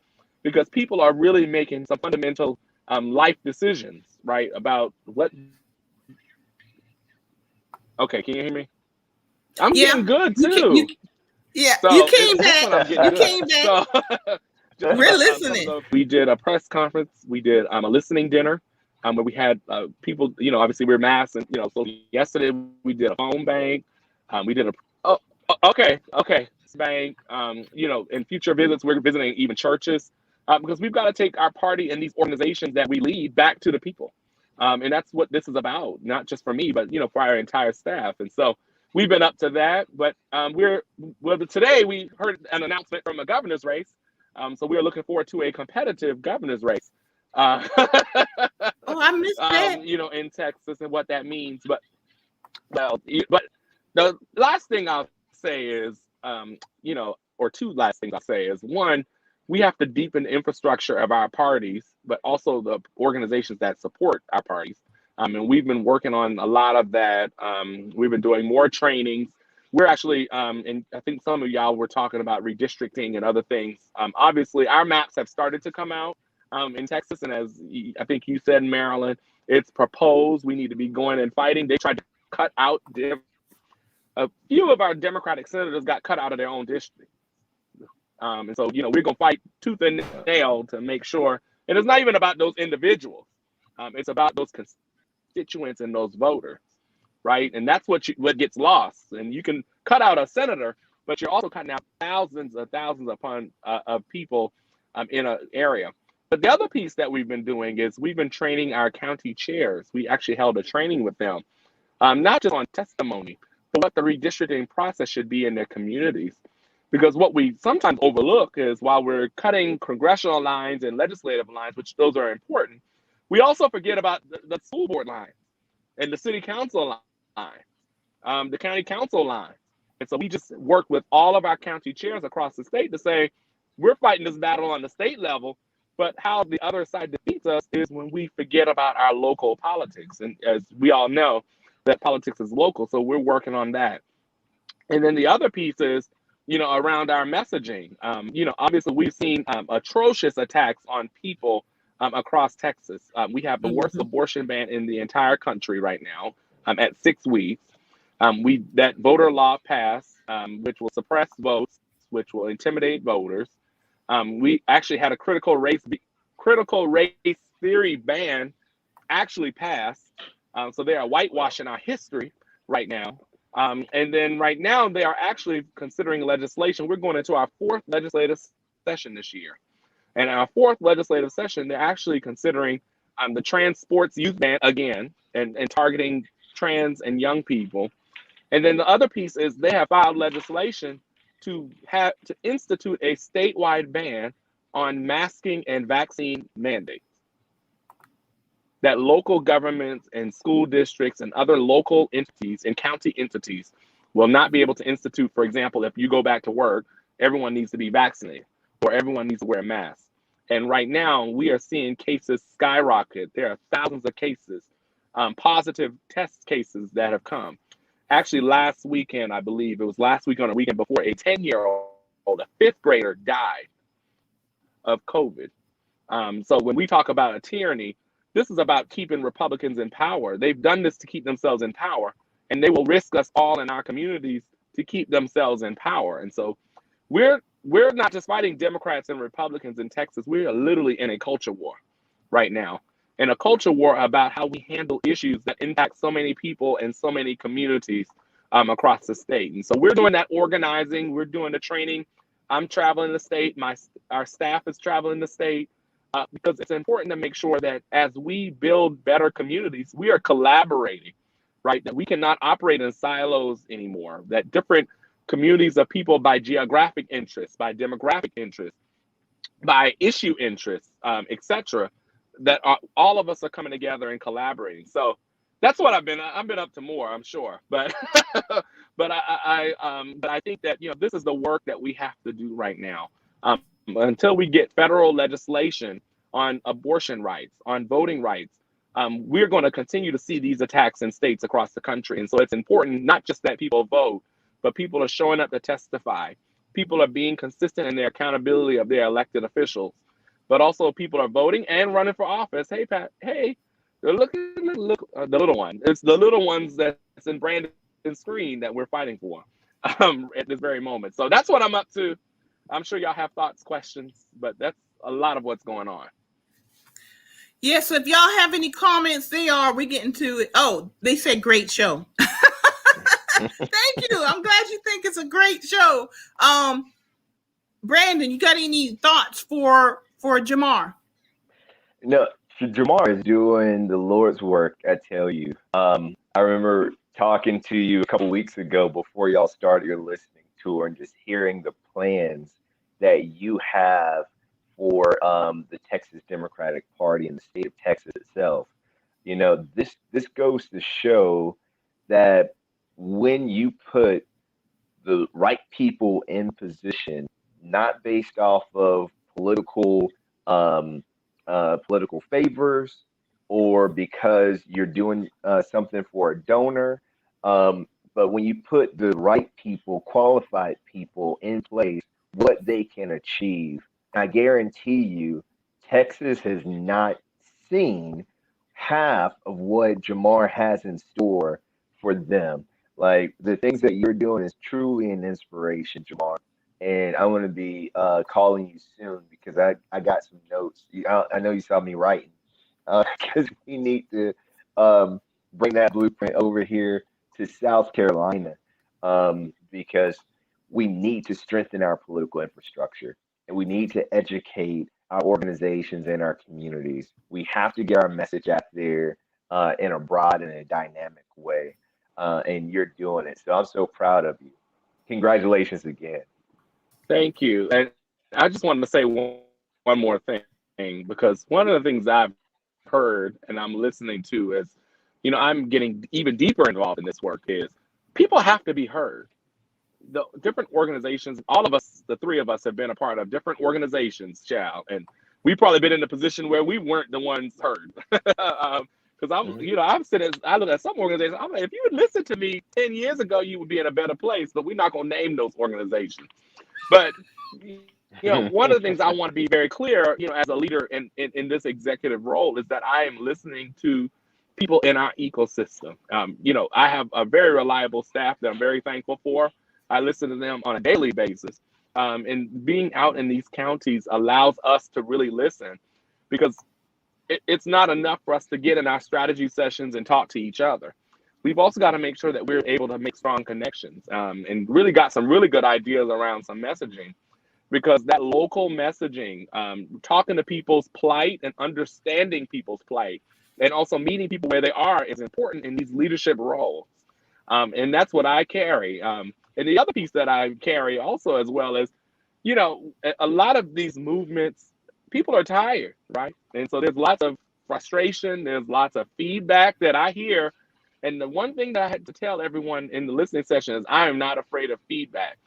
because people are really making some fundamental life decisions, right? About what. Okay, can you hear me? I'm Yeah. getting good You too. Yeah, So you came this back. one I'm getting You good. came back. So We're listening. we did a press conference. We did a listening dinner where we had people, obviously we're masked. And, so yesterday we did a phone bank. We did okay. Bank, in future visits, we're visiting even churches because we've got to take our party and these organizations that we lead back to the people. And that's what this is about, not just for me, but, for our entire staff. And so we've been up to that. But today we heard an announcement from a governor's race. So we are looking forward to a competitive governor's race. Oh, I missed that. In Texas and what that means. But the last thing I'll say is, or two last things I'll say is, one, we have to deepen the infrastructure of our parties, but also the organizations that support our parties. And we've been working on a lot of that. We've been doing more trainings. We're actually, and I think some of y'all were talking about redistricting and other things. Obviously, our maps have started to come out in Texas. And as I think you said, Marilyn, it's proposed. We need to be going and fighting. They tried to cut out a few of our Democratic senators got cut out of their own district. And so, we're going to fight tooth and nail to make sure. And it's not even about those individuals. It's about those constituents and those voters, right? And that's what gets lost. And you can cut out a senator, but you're also cutting out thousands upon of people in an area. But the other piece that we've been doing is we've been training our county chairs. We actually held a training with them, not just on testimony, but what the redistricting process should be in their communities. Because what we sometimes overlook is while we're cutting congressional lines and legislative lines, which those are important, we also forget about the school board line and the city council line, the county council line. And so we just work with all of our county chairs across the state to say, we're fighting this battle on the state level, but how the other side defeats us is when we forget about our local politics. And as we all know, that politics is local, so we're working on that. And then the other piece is, around our messaging. Obviously we've seen atrocious attacks on people across Texas. We have the worst abortion ban in the entire country right now at 6 weeks. That voter law passed, which will suppress votes, which will intimidate voters. We actually had a critical race theory ban actually passed. So they are whitewashing our history right now. And then right now they are actually considering legislation. We're going into our fourth legislative session this year. And our fourth legislative session, they're actually considering the trans sports youth ban again and targeting trans and young people. And then the other piece is they have filed legislation to institute a statewide ban on masking and vaccine mandates. That local governments and school districts and other local entities and county entities will not be able to institute. For example, if you go back to work, everyone needs to be vaccinated or everyone needs to wear a mask. And right now we are seeing cases skyrocket. There are thousands of cases, positive test cases that have come. Actually, last weekend, I believe it was last week on a weekend before, a 10-year-old, a fifth grader died of COVID. So when we talk about a tyranny, this is about keeping Republicans in power. They've done this to keep themselves in power, and they will risk us all in our communities to keep themselves in power. And so we're not just fighting Democrats and Republicans in Texas. We are literally in a culture war right now, and a culture war about how we handle issues that impact so many people and so many communities across the state. And so we're doing that organizing. We're doing the training. I'm traveling the state. Our staff is traveling the state. Because it's important to make sure that as we build better communities, we are collaborating, right? That we cannot operate in silos anymore, that different communities of people by geographic interest, by demographic interest, by issue interest, etc. That all of us are coming together and collaborating. So that's what I've been up to more, I'm sure. But but I think that this is the work that we have to do right now. Until we get federal legislation on abortion rights, on voting rights, we're going to continue to see these attacks in states across the country. And so it's important not just that people vote, but people are showing up to testify. People are being consistent in their accountability of their elected officials, but also people are voting and running for office. Hey, Pat, hey, look the little one. It's the little ones that's in Brandon's screen that we're fighting for at this very moment. So that's what I'm up to. I'm sure y'all have thoughts, questions, but that's a lot of what's going on. Yeah, so if y'all have any comments, we're getting to it. Oh, they said great show. Thank you. I'm glad you think it's a great show. Brandon, you got any thoughts for Jamarr? No, Jamarr is doing the Lord's work, I tell you. I remember talking to you a couple weeks ago before y'all started your listening tour and just hearing the plans that you have for the Texas Democratic Party and the state of Texas itself. This goes to show that when you put the right people in position, not based off of political favors or because you're doing something for a donor, but when you put the right people, qualified people in place, what they can achieve, I guarantee you, Texas has not seen half of what Jamarr has in store for them. Like, the things that you're doing is truly an inspiration, Jamarr. And I'm going to be calling you soon because I got some notes. I know you saw me writing because we need to bring that blueprint over here to South Carolina because we need to strengthen our political infrastructure and we need to educate our organizations and our communities. We have to get our message out there in a broad and a dynamic way. And you're doing it. So I'm so proud of you. Congratulations again. Thank you. And I just wanted to say one more thing, because one of the things I've heard and I'm listening to is, I'm getting even deeper involved in this work, is people have to be heard. The different organizations, all of us, the three of us have been a part of different organizations, and we've probably been in a position where we weren't the ones heard. Because I look at some organizations, I'm like, if you would listen to me 10 years ago, you would be in a better place, but we're not going to name those organizations. But, one of the things I want to be very clear, as a leader in this executive role, is that I am listening to people in our ecosystem. I have a very reliable staff that I'm very thankful for. I listen to them on a daily basis. And being out in these counties allows us to really listen, because it's not enough for us to get in our strategy sessions and talk to each other. We've also got to make sure that we're able to make strong connections and really got some really good ideas around some messaging, because that local messaging, talking to people's plight and understanding people's plight and also meeting people where they are is important in these leadership roles. And that's what I carry. And the other piece that I carry also as well is, a lot of these movements, people are tired, right? And so there's lots of frustration. There's lots of feedback that I hear. And the one thing that I had to tell everyone in the listening session is I am not afraid of feedback.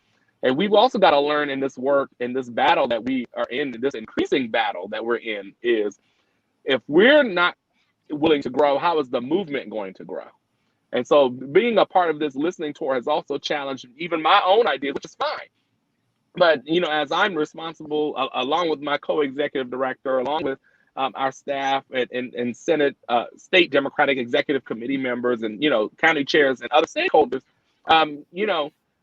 And we've also got to learn in this work, in this battle that we are in, this increasing battle that we're in, is if we're not willing to grow, how is the movement going to grow? And so being a part of this listening tour has also challenged even my own ideas, which is fine. But, as I'm responsible, along with my co-executive director, along with our staff and Senate, state Democratic Executive Committee members and, county chairs and other stakeholders,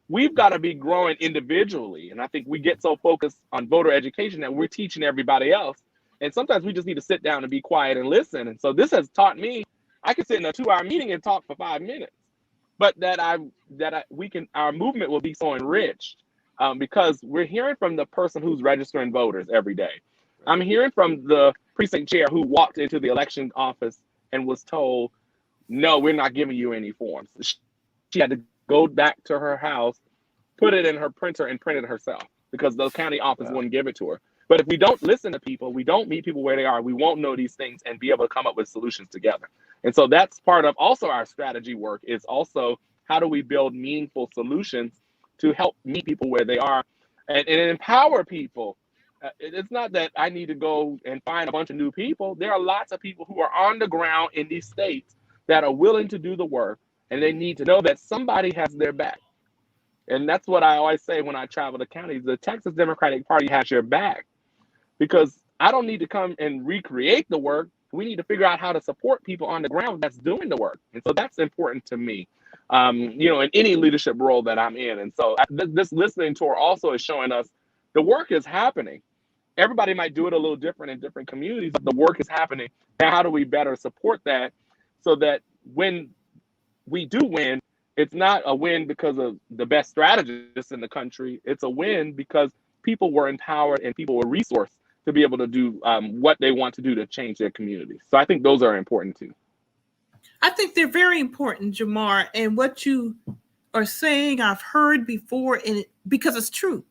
we've got to be growing individually. And I think we get so focused on voter education that we're teaching everybody else. And sometimes we just need to sit down and be quiet and listen. And so this has taught me, I can sit in a 2-hour meeting and talk for 5 minutes, but our movement will be so enriched. Because we're hearing from the person who's registering voters every day. I'm hearing from the precinct chair who walked into the election office and was told, no, we're not giving you any forms. She had to go back to her house, put it in her printer and print it herself because the county office wouldn't give it to her. But if we don't listen to people, we don't meet people where they are, we won't know these things and be able to come up with solutions together. And so that's part of also our strategy work, is also how do we build meaningful solutions to help meet people where they are and empower people. It's not that I need to go and find a bunch of new people. There are lots of people who are on the ground in these states that are willing to do the work, and they need to know that somebody has their back. And that's what I always say when I travel to counties. The Texas Democratic Party has your back, because I don't need to come and recreate the work. We need to figure out how to support people on the ground that's doing the work. And so that's important to me, in any leadership role that I'm in. And so this listening tour also is showing us the work is happening. Everybody might do it a little different in different communities, but the work is happening. Now, how do we better support that so that when we do win, it's not a win because of the best strategists in the country. It's a win because people were empowered and people were resourced to be able to do what they want to do to change their communities. So I think those are important too. I think they're very important, Jamarr. And what you are saying, I've heard before, and because it's true.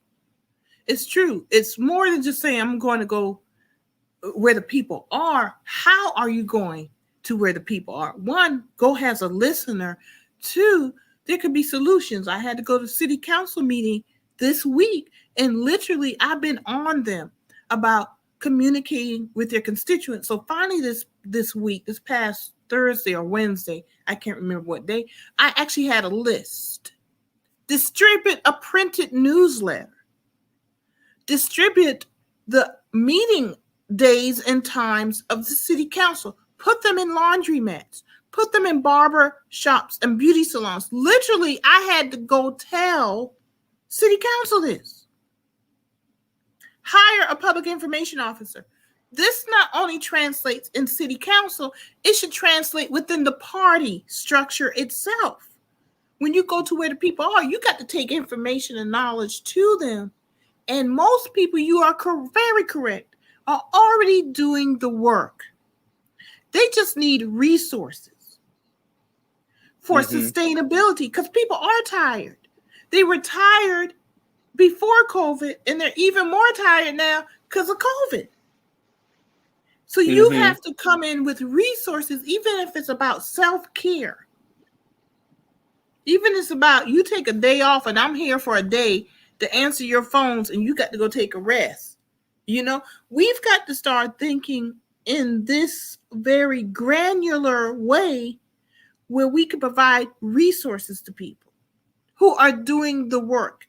It's true. It's more than just saying I'm going to go where the people are. How are you going to where the people are? One, go as a listener. Two, there could be solutions. I had to go to city council meeting this week, and literally I've been on them about communicating with their constituents. So finally this week, this past Thursday or Wednesday, I can't remember what day, I actually had a list. Distribute a printed newsletter. Distribute the meeting days and times of the city council. Put them in laundromats. Put them in barber shops and beauty salons. Literally, I had to go tell city council this. Hire a public information officer. This not only translates in city council, it should translate within the party structure itself. When you go to where the people are, you got to take information and knowledge to them. And most people, you are very correct, are already doing the work. They just need resources for sustainability, because people are tired. They were tired before COVID, and they're even more tired now because of COVID. So you have to come in with resources, even if it's about self-care. Even if it's about you take a day off and I'm here for a day to answer your phones and you got to go take a rest. We've got to start thinking in this very granular way where we can provide resources to people who are doing the work.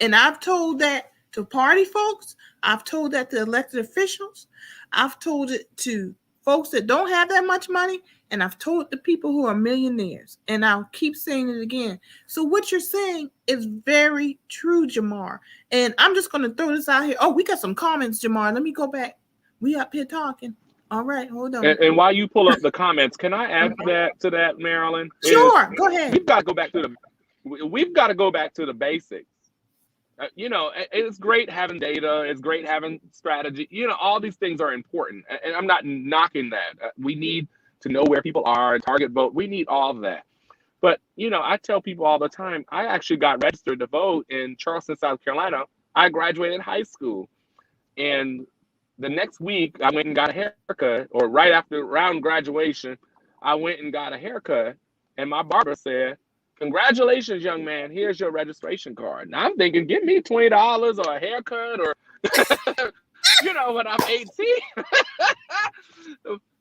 And I've told that to party folks. I've told that to elected officials. I've told it to folks that don't have that much money. And I've told the people who are millionaires. And I'll keep saying it again. So what you're saying is very true, Jamarr. And I'm just going to throw this out here. Oh, we got some comments, Jamarr. Let me go back. We up here talking. All right, hold on. And while you pull up the comments, can I add to that, Marilyn? Sure, go ahead. We've got to go back to the basics. It's great having data. It's great having strategy. All these things are important. And I'm not knocking that. We need to know where people are, target vote. We need all of that. But, I tell people all the time, I actually got registered to vote in Charleston, South Carolina. I graduated high school. And the next week, I went and got a haircut, or right around graduation, I went and got a haircut. And my barber said, "Congratulations, young man. Here's your registration card." Now I'm thinking, give me $20 or a haircut or, when I'm 18.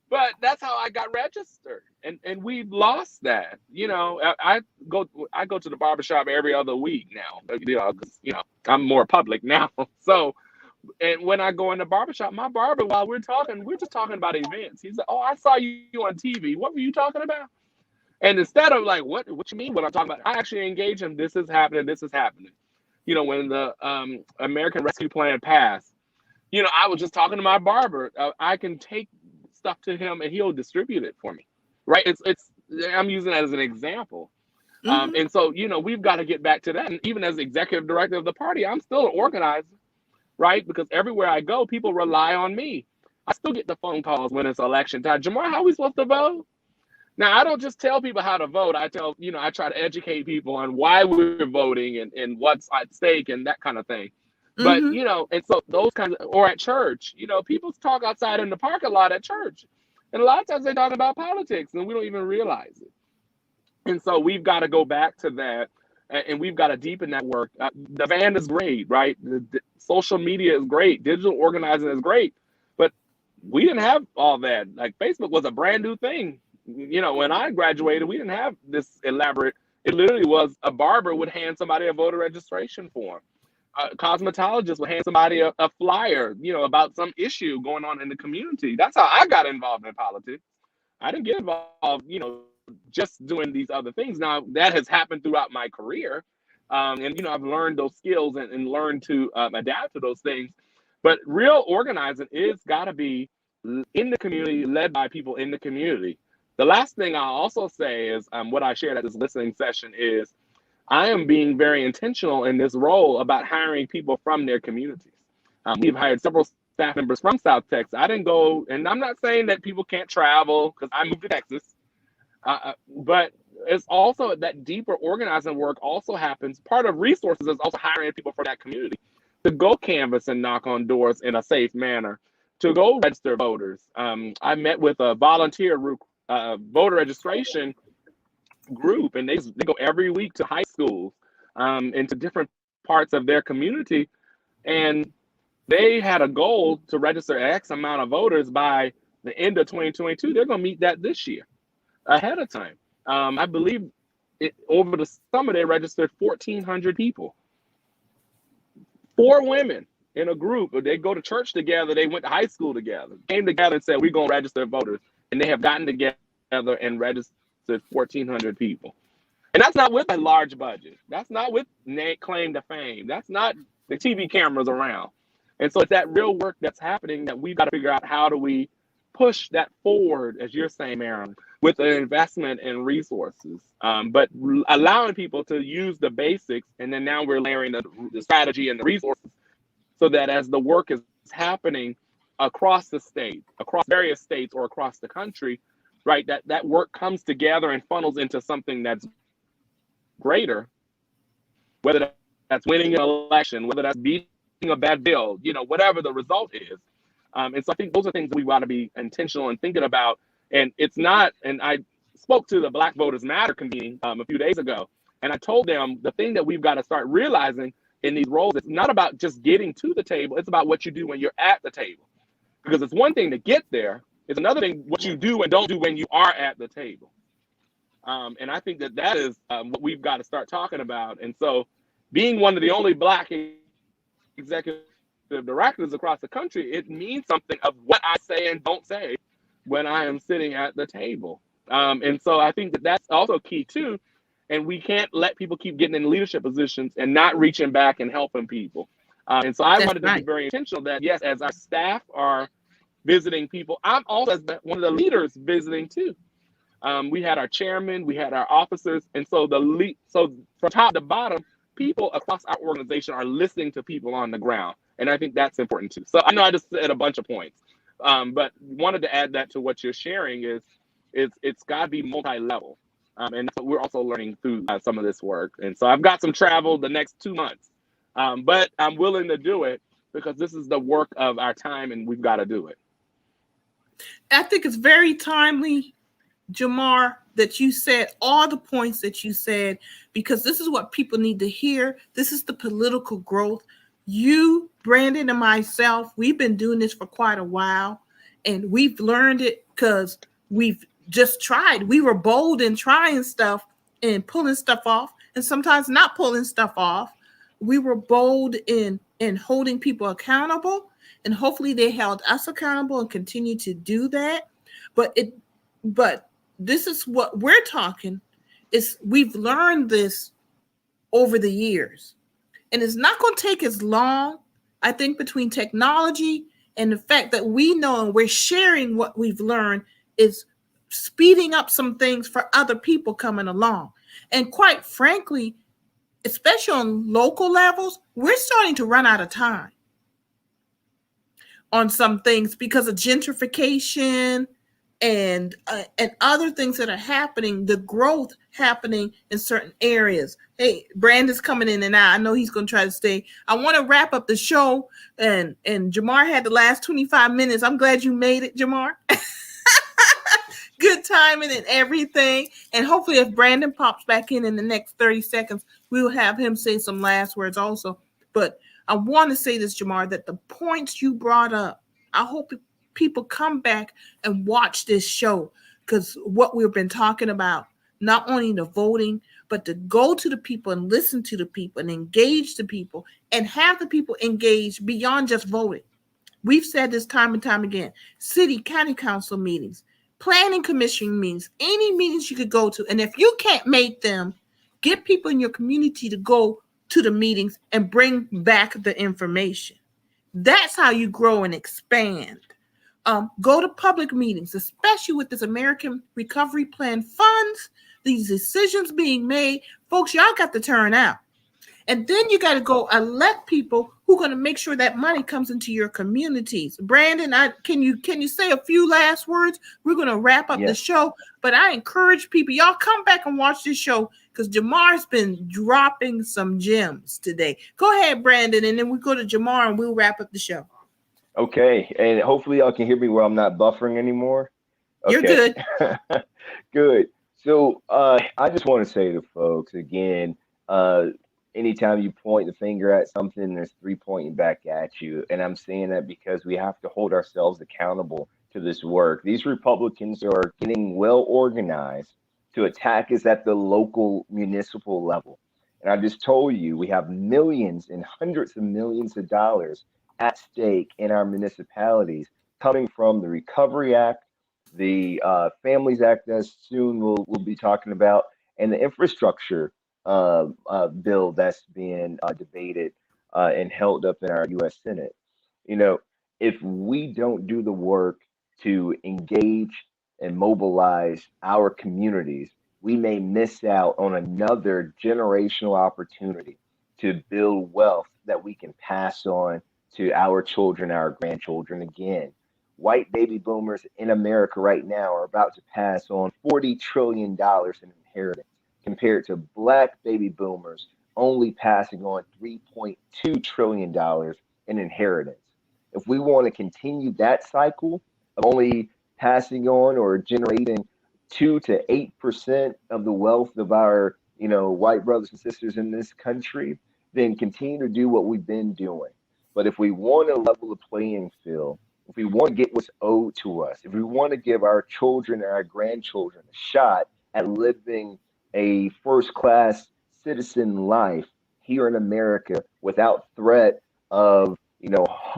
But that's how I got registered. And we've lost that. I go to the barbershop every other week now. I'm more public now. So, and when I go in the barbershop, my barber, while we're just talking about events. He's like, "Oh, I saw you on TV. What were you talking about?" And instead of like, what you mean what I'm talking about? I actually engage him. This is happening. When the American Rescue Plan passed, I was just talking to my barber. I can take stuff to him and he'll distribute it for me. Right. I'm using that as an example. And so, we've got to get back to that. And even as executive director of the party, I'm still an organizer. Right. Because everywhere I go, people rely on me. I still get the phone calls when it's election time. Jamarr, how are we supposed to vote? Now, I don't just tell people how to vote. I try to educate people on why we're voting and what's at stake and that kind of thing. But, and so those kinds of, or at church, people talk outside in the parking lot at church. And a lot of times they talk about politics and we don't even realize it. And so we've got to go back to that and we've got to deepen that work. The van is great, right? The social media is great. Digital organizing is great. But we didn't have all that. Like Facebook was a brand new thing. When I graduated, we didn't have this elaborate. It literally was a barber would hand somebody a voter registration form. A cosmetologist would hand somebody a flyer, about some issue going on in the community. That's how I got involved in politics. I didn't get involved, just doing these other things. Now, that has happened throughout my career. And, I've learned those skills and learned to adapt to those things. But real organizing is got to be in the community, led by people in the community. The last thing I'll also say is what I shared at this listening session is I am being very intentional in this role about hiring people from their communities. We've hired several staff members from South Texas. I didn't go, and I'm not saying that people can't travel because I moved to Texas, but it's also that deeper organizing work also happens. Part of resources is also hiring people for that community to go canvass and knock on doors in a safe manner, to go register voters. I met with a volunteer voter registration group, and they go every week to high schools and to different parts of their community, and they had a goal to register X amount of voters by the end of 2022. They're going to meet that this year ahead of time. I believe over the summer they registered 1,400 people, 4 women in a group. They go to church together, they went to high school together, came together and said, we're going to register voters, and they have gotten together and registered 1,400 people. And that's not with a large budget. That's not with claim to fame. That's not the TV cameras around. And so it's that real work that's happening that we've got to figure out how do we push that forward, as you're saying, Marilyn, with an investment in resources, but allowing people to use the basics. And then now we're layering the strategy and the resources so that as the work is happening across the state, across various states or across the country, right, that work comes together and funnels into something that's greater, whether that's winning an election, whether that's beating a bad bill, whatever the result is. And so I think those are things that we want to be intentional in thinking about. And it's not, and I spoke to the Black Voters Matter convening a few days ago, and I told them the thing that we've got to start realizing in these roles, it's not about just getting to the table, it's about what you do when you're at the table. Because it's one thing to get there, it's another thing what you do and don't do when you are at the table. And I think that is what we've got to start talking about. And so being one of the only Black executive directors across the country, it means something of what I say and don't say when I am sitting at the table. And so I think that's also key too. And we can't let people keep getting in leadership positions and not reaching back and helping people. And so I wanted to be very intentional that, yes, as our staff are visiting people, I'm also as one of the leaders visiting too. We had our chairman, we had our officers. And so so from top to bottom, people across our organization are listening to people on the ground. And I think that's important too. So I know I just said a bunch of points, but wanted to add that to what you're sharing is it's got to be multi-level. And that's what we're also learning through some of this work. And so I've got some travel the next 2 months, but I'm willing to do it because this is the work of our time and we've got to do it. I think it's very timely, Jamarr, that you said all the points that you said, because this is what people need to hear. This is the political growth. You, Brandon, and myself, we've been doing this for quite a while, and we've learned it because we've just tried. We were bold in trying stuff and pulling stuff off, and sometimes not pulling stuff off. We were bold in holding people accountable, and hopefully they held us accountable and continue to do that. But this is what we're talking is we've learned this over the years. And it's not going to take as long, I think, between technology and the fact that we know and we're sharing what we've learned is speeding up some things for other people coming along. And quite frankly, especially on local levels, we're starting to run out of time on some things because of gentrification, and other things that are happening, the growth happening in certain areas. Hey, Brandon's coming in and out. I know he's going to try to stay. I want to wrap up the show, and Jamarr had the last 25 minutes. I'm glad you made it, Jamarr. Good timing and everything. And hopefully if Brandon pops back in the next 30 seconds, we'll have him say some last words also. But I want to say this, Jamarr, that the points you brought up, I hope people come back and watch this show, because what we've been talking about, not only the voting, but to go to the people and listen to the people and engage the people and have the people engaged beyond just voting. We've said this time and time again. City, county council meetings, planning commission meetings, any meetings you could go to. And if you can't make them, get people in your community to go to the meetings and bring back the information. That's how you grow and expand. Go to public meetings, especially with this American Recovery Plan funds, these decisions being made. Folks, y'all got to turn out. And then you got to go elect people who are going to make sure that money comes into your communities. Brandon, can you say a few last words? We're going to wrap up the show, but I encourage people, y'all come back and watch this show, because Jamar's been dropping some gems today. Go ahead, Brandon, and then we go to Jamarr and we'll wrap up the show. Okay, and hopefully y'all can hear me where I'm not buffering anymore. Okay. You're good. Good. So I just want to say to folks again, anytime you point the finger at something, there's three pointing back at you. And I'm saying that because we have to hold ourselves accountable to this work. These Republicans are getting well organized to attack us at the local municipal level. And I just told you, we have millions and hundreds of millions of dollars at stake in our municipalities, coming from the Recovery Act, the Families Act that soon we'll be talking about, and the infrastructure bill that's being debated and held up in our U.S. Senate. You know, if we don't do the work to engage and mobilize our communities, we may miss out on another generational opportunity to build wealth that we can pass on to our children, our grandchildren. Again, white baby boomers in America right now are about to pass on $40 trillion in inheritance, compared to black baby boomers only passing on $3.2 trillion in inheritance. If we want to continue that cycle of only passing on or generating 2 to 8% of the wealth of our, white brothers and sisters in this country, then continue to do what we've been doing. But if we want to level the playing field, if we want to get what's owed to us, if we want to give our children and our grandchildren a shot at living a first-class citizen life here in America without threat of,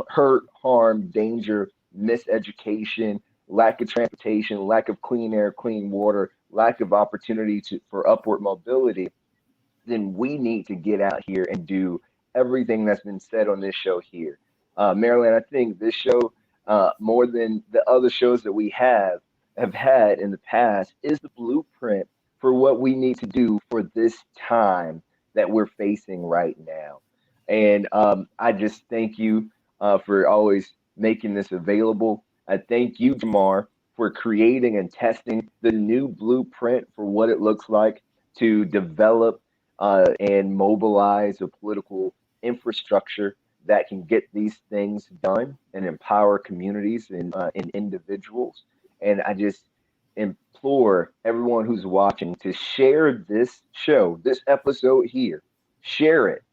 hurt, harm, danger, miseducation, lack of transportation, lack of clean air, clean water, lack of opportunity for upward mobility, then we need to get out here and do everything that's been said on this show here. Marilyn, I think this show, more than the other shows that we have had in the past, is the blueprint for what we need to do for this time that we're facing right now. And I just thank you for always making this available. I thank you, Jamarr, for creating and testing the new blueprint for what it looks like to develop and mobilize a political infrastructure that can get these things done and empower communities and individuals. And I just implore everyone who's watching to share this show, this episode here. Share it,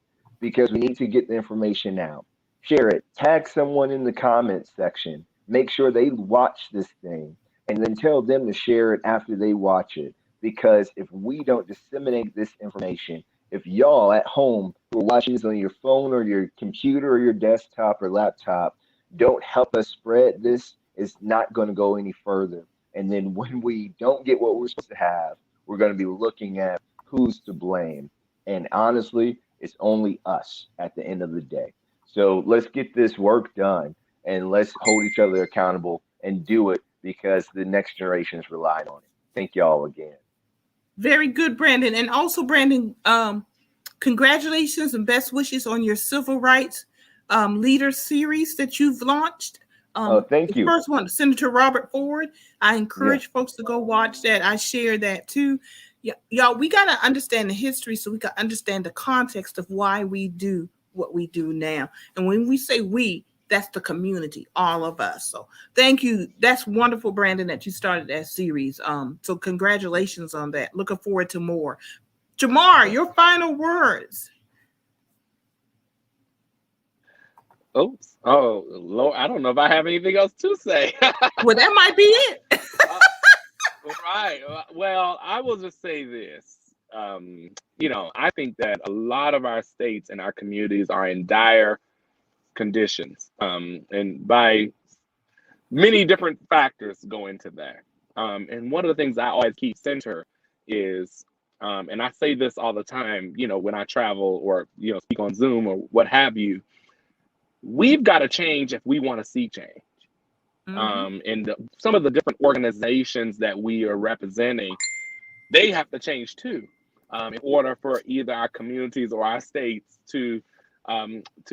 because we need to get the information out. Share it. Tag someone in the comments section. Make sure they watch this thing, and then tell them to share it after they watch it. Because if we don't disseminate this information, if y'all at home who are watching this on your phone or your computer or your desktop or laptop don't help us spread this, it's not going to go any further. And then when we don't get what we're supposed to have, we're going to be looking at who's to blame. And honestly, it's only us at the end of the day. So let's get this work done, and let's hold each other accountable and do it, because the next generation is relying on it. Thank y'all again. Very good, Brandon. And also, Brandon, congratulations and best wishes on your civil rights leader series that you've launched. Thank The you. first one, Senator Robert Ford. I Yeah. encourage folks to go watch that. I share that too. Yeah, y'all, we got to understand the history so we can understand the context of why we do what we do now. And when we say we, that's the community, all of us. So thank you. That's wonderful, Brandon, that you started that series. So congratulations on that. Looking forward to more. Jamarr, your final words. Oops. Oh, Lord, I don't know if I have anything else to say. Well, that might be it. Right. Well, I will just say this. I think that a lot of our states and our communities are in dire conditions, and by many different factors go into that. And one of the things I always keep center is, and I say this all the time, when I travel or speak on Zoom or what have you, we've got to change if we want to see change. And some of the different organizations that we are representing, they have to change too, in order for either our communities or our states to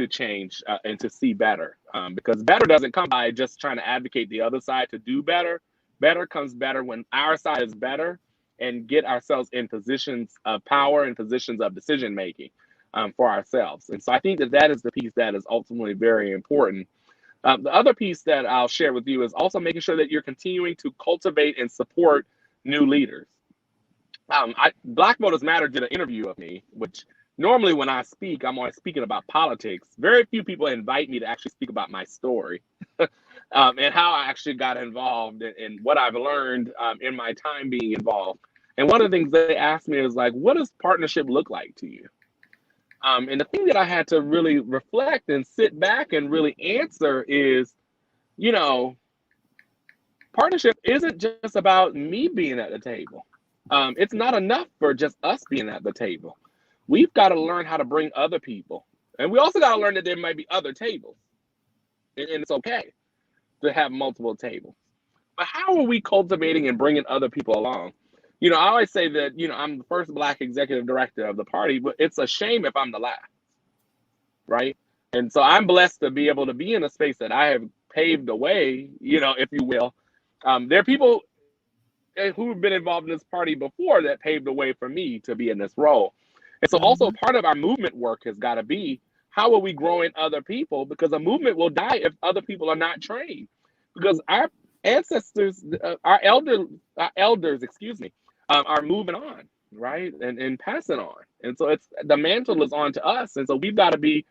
change and to see better. Because better doesn't come by just trying to advocate the other side to do better. Better comes better when our side is better and get ourselves in positions of power and positions of decision making for ourselves. And so I think that is the piece that is ultimately very important. The other piece that I'll share with you is also making sure that you're continuing to cultivate and support new leaders. Black Voters Matter did an interview of me, which normally when I speak, I'm always speaking about politics. Very few people invite me to actually speak about my story and how I actually got involved and what I've learned in my time being involved. And one of the things they asked me is like, what does partnership look like to you? And the thing that I had to really reflect and sit back and really answer is, partnership isn't just about me being at the table. It's not enough for just us being at the table. We've got to learn how to bring other people. And we also got to learn that there might be other tables. And it's okay to have multiple tables. But how are we cultivating and bringing other people along? I always say that, I'm the first Black executive director of the party, but it's a shame if I'm the last, right? And so I'm blessed to be able to be in a space that I have paved the way, if you will. There are people who've been involved in this party before that paved the way for me to be in this role. And so also part of our movement work has got to be, how are we growing other people? Because a movement will die if other people are not trained. Because our ancestors, our elders, are moving on, right? And passing on. And so the mantle is on to us. And so we've got to be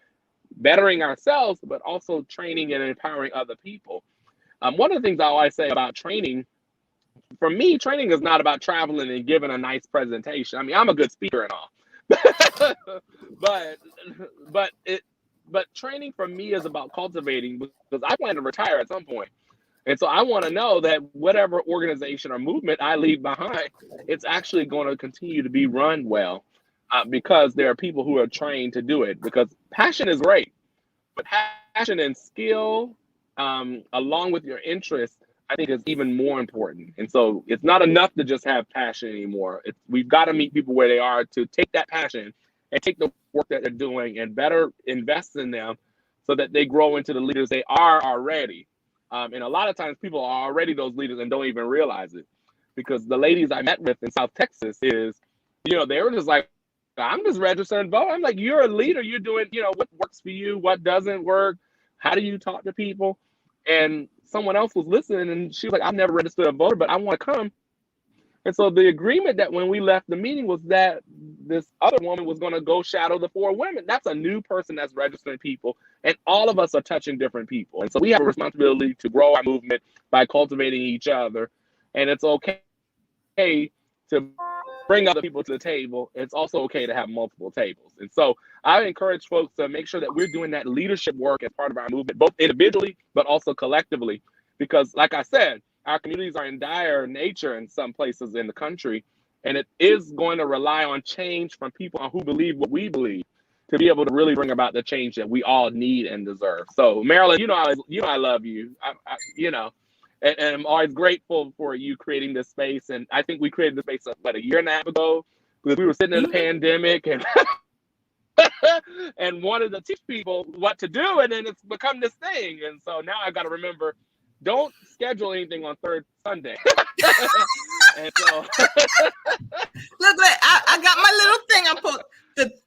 bettering ourselves, but also training and empowering other people. One of the things I always say about training, for me, training is not about traveling and giving a nice presentation. I mean, I'm a good speaker and all, but training for me is about cultivating, because I plan to retire at some point. And so I want to know that whatever organization or movement I leave behind, it's actually going to continue to be run well, because there are people who are trained to do it. Because passion is great, but passion and skill, along with your interests, I think is even more important. And so it's not enough to just have passion anymore. We've got to meet people where they are to take that passion and take the work that they're doing and better invest in them so that they grow into the leaders they are already. And a lot of times people are already those leaders and don't even realize it. Because the ladies I met with in South Texas is, they were just like, I'm just registering and vote. I'm like, you're a leader. You're doing, what works for you, what doesn't work. How do you talk to people? And someone else was listening and she was like, I've never registered a voter, but I want to come. And so the agreement that when we left the meeting was that this other woman was going to go shadow the 4 women. That's a new person that's registering people. And all of us are touching different people. And so we have a responsibility to grow our movement by cultivating each other. And it's okay to bring other people to the table. It's also okay to have multiple tables. And so I encourage folks to make sure that we're doing that leadership work as part of our movement, both individually, but also collectively. Because like I said, our communities are in dire nature in some places in the country, and it is going to rely on change from people who believe what we believe to be able to really bring about the change that we all need and deserve. So Marilyn, I love you, and I'm always grateful for you creating this space. And I think we created the space about a year and a half ago because we were sitting in the pandemic and and wanted to teach people what to do, and then it's become this thing. And so now I've got to remember, don't schedule anything on third Sunday. And so Look, I got my little thing. I put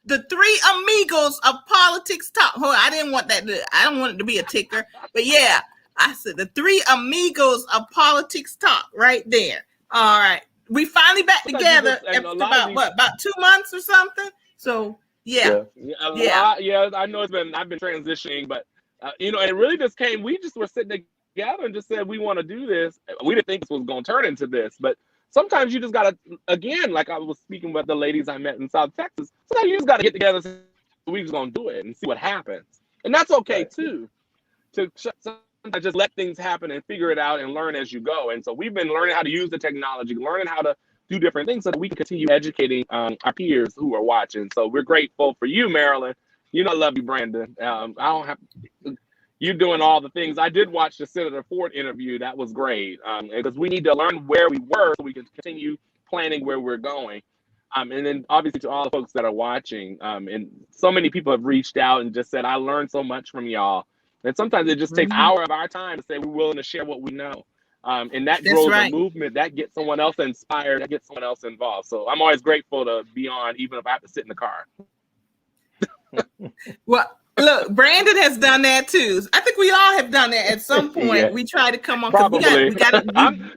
the three amigos of politics talk. Oh, I didn't want that. I don't want it to be a ticker, but yeah, I said the three amigos of politics talk right there. All right, we finally back together after about 2 months or something. So yeah. I know I've been transitioning, but and it really just came. We just were sitting together and just said we want to do this. We didn't think this was going to turn into this, but sometimes you just gotta, again, like I was speaking about the ladies I met in South Texas. Sometimes you just gotta get together and say, we're just gonna do it and see what happens, and that's okay too. To sometimes just let things happen and figure it out and learn as you go. And so we've been learning how to use the technology, learning how to do different things so that we can continue educating our peers who are watching. So we're grateful for you, Marilyn. You know, I love you, Brandon. I don't have. You doing all the things. I did watch the Senator Ford interview. That was great, because we need to learn where we were so we can continue planning where we're going. And then obviously to all the folks that are watching, and so many people have reached out and just said, I learned so much from y'all. And sometimes it just takes an hour of our time to say we're willing to share what we know. And that grows a movement, that gets someone else inspired, that gets someone else involved. So I'm always grateful to be on, even if I have to sit in the car. Well, look, Brandon has done that too. I think we all have done that at some point. Yeah. We try to come on. Probably. This is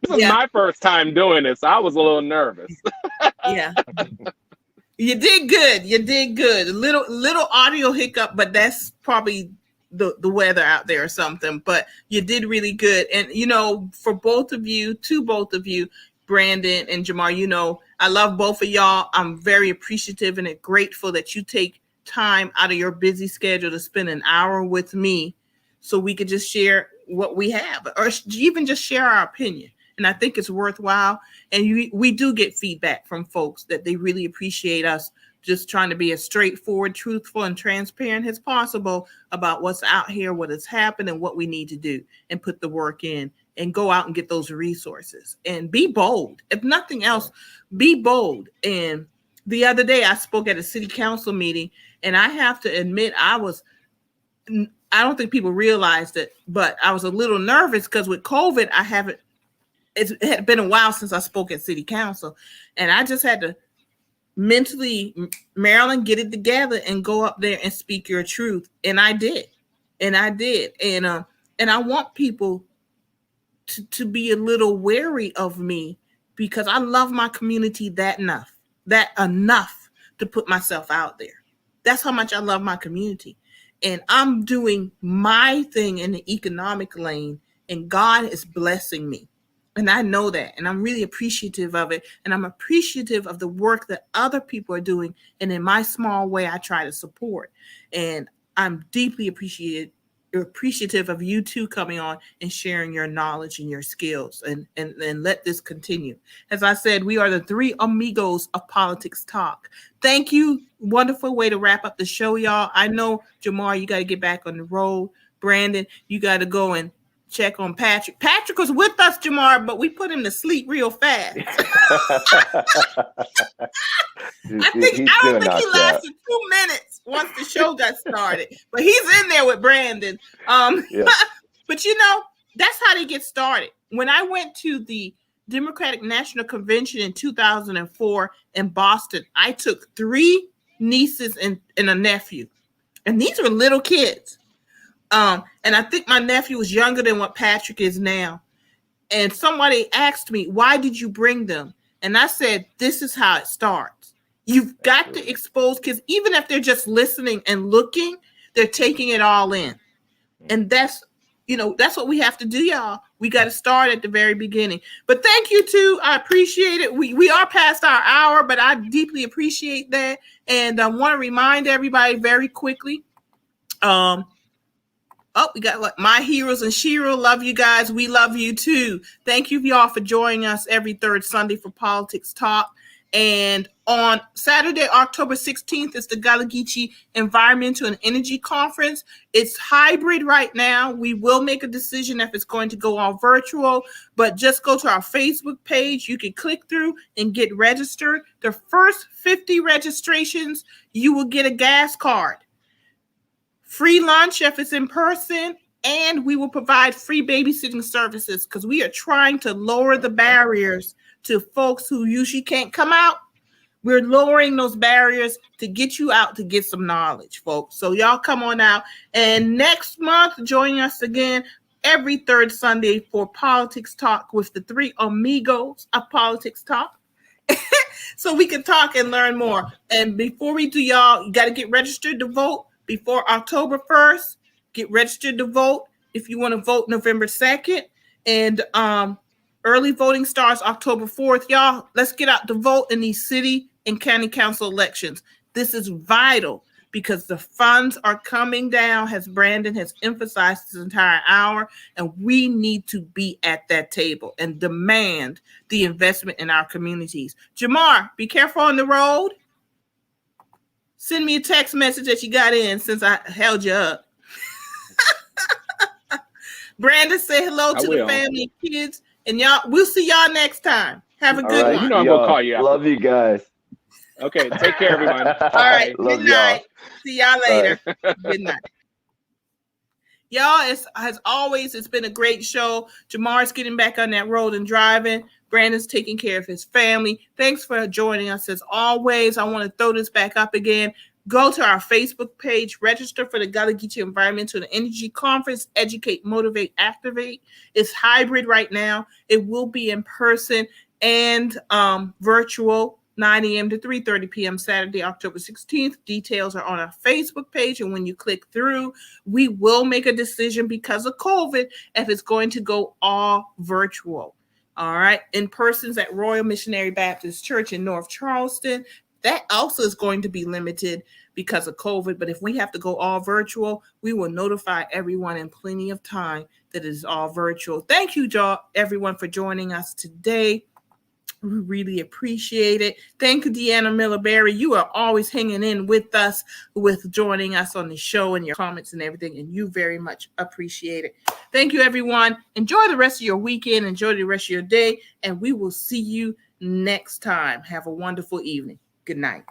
my first time doing this. So I was a little nervous. Yeah. You did good. You did good. A little audio hiccup, but that's probably the weather out there or something. But you did really good. And, for both of you, Brandon and Jamarr, I love both of y'all. I'm very appreciative and grateful that you take time out of your busy schedule to spend an hour with me so we could just share what we have or even just share our opinion. And I think it's worthwhile. And we do get feedback from folks that they really appreciate us just trying to be as straightforward, truthful, and transparent as possible about what's out here, what has happened, and what we need to do, and put the work in and go out and get those resources and be bold. If nothing else, be bold. And the other day I spoke at a city council meeting, and I have to admit I don't think people realized it, but I was a little nervous because with COVID, it had been a while since I spoke at city council, and I just had to mentally, Marilyn, get it together and go up there and speak your truth. And I did. And I want people to be a little wary of me because I love my community that enough to put myself out there. That's how much I love my community. And I'm doing my thing in the economic lane, and God is blessing me. And I know that, and I'm really appreciative of it. And I'm appreciative of the work that other people are doing. And in my small way, I try to support. And I'm deeply appreciative of you two coming on and sharing your knowledge and your skills, and let this continue. As I said, we are the three amigos of politics talk. Thank you. Wonderful way to wrap up the show, y'all. I know, Jamarr, you got to get back on the road. Brandon, you got to go and check on Patrick. Patrick was with us, Jamarr, but we put him to sleep real fast. I don't think he lasted 2 minutes once the show got started, but he's in there with Brandon. But that's how they get started. When I went to the Democratic National Convention in 2004 in Boston, I took 3 nieces and a nephew, and these were little kids. And I think my nephew was younger than what Patrick is now. And somebody asked me, why did you bring them? And I said, this is how it starts. You've got to expose kids, even if they're just listening and looking, they're taking it all in. And that's what we have to do, y'all. We got to start at the very beginning. But thank you too. I appreciate it. We are past our hour, but I deeply appreciate that. And I want to remind everybody very quickly, we got my heroes and Shiro. Love you guys. We love you too. Thank you y'all for joining us every third Sunday for Politics Talk. And on Saturday, October 16th, is the Gullah Geechee Environmental and Energy Conference. It's hybrid right now. We will make a decision if it's going to go all virtual, but just go to our Facebook page. You can click through and get registered. The first 50 registrations, you will get a gas card. Free lunch if it's in person, and we will provide free babysitting services because we are trying to lower the barriers to folks who usually can't come out. We're lowering those barriers to get you out to get some knowledge, folks. So y'all come on out. And next month, join us again every third Sunday for Politics Talk with the three amigos of Politics Talk. So we can talk and learn more. And before we do, y'all, you got to get registered to vote before October 1st. Get registered to vote if you want to vote November 2nd. And early voting starts October 4th. Y'all, let's get out to vote in these city and county council elections. This is vital because the funds are coming down, as Brandon has emphasized this entire hour, and we need to be at that table and demand the investment in our communities. Jamarr, be careful on the road. Send me a text message that you got in since I held you up. Brandon, say hello to the family and kids. And y'all, we'll see y'all next time. Have a good one. You know I'm going to call you after. Love you guys. Okay, take care, everyone. All right, Love good night. See y'all later. Bye. Good night. Y'all, as always, it's been a great show. Jamar's getting back on that road and driving. Brandon's taking care of his family. Thanks for joining us as always. I want to throw this back up again. Go to our Facebook page, register for the Gullah Geechee Environmental and Energy Conference, Educate, Motivate, Activate. It's hybrid right now. It will be in person and virtual, 9 a.m. to 3:30 p.m. Saturday, October 16th. Details are on our Facebook page. And when you click through, we will make a decision because of COVID if it's going to go all virtual. All right. In persons at Royal Missionary Baptist Church in North Charleston. That also is going to be limited because of COVID. But if we have to go all virtual, we will notify everyone in plenty of time that it is all virtual. Thank you, everyone, for joining us today. We really appreciate it. Thank you, Deanna Miller-Berry. You are always hanging in with us, with joining us on the show and your comments and everything, and you very much appreciate it. Thank you, everyone. Enjoy the rest of your weekend. Enjoy the rest of your day, and we will see you next time. Have a wonderful evening. Good night.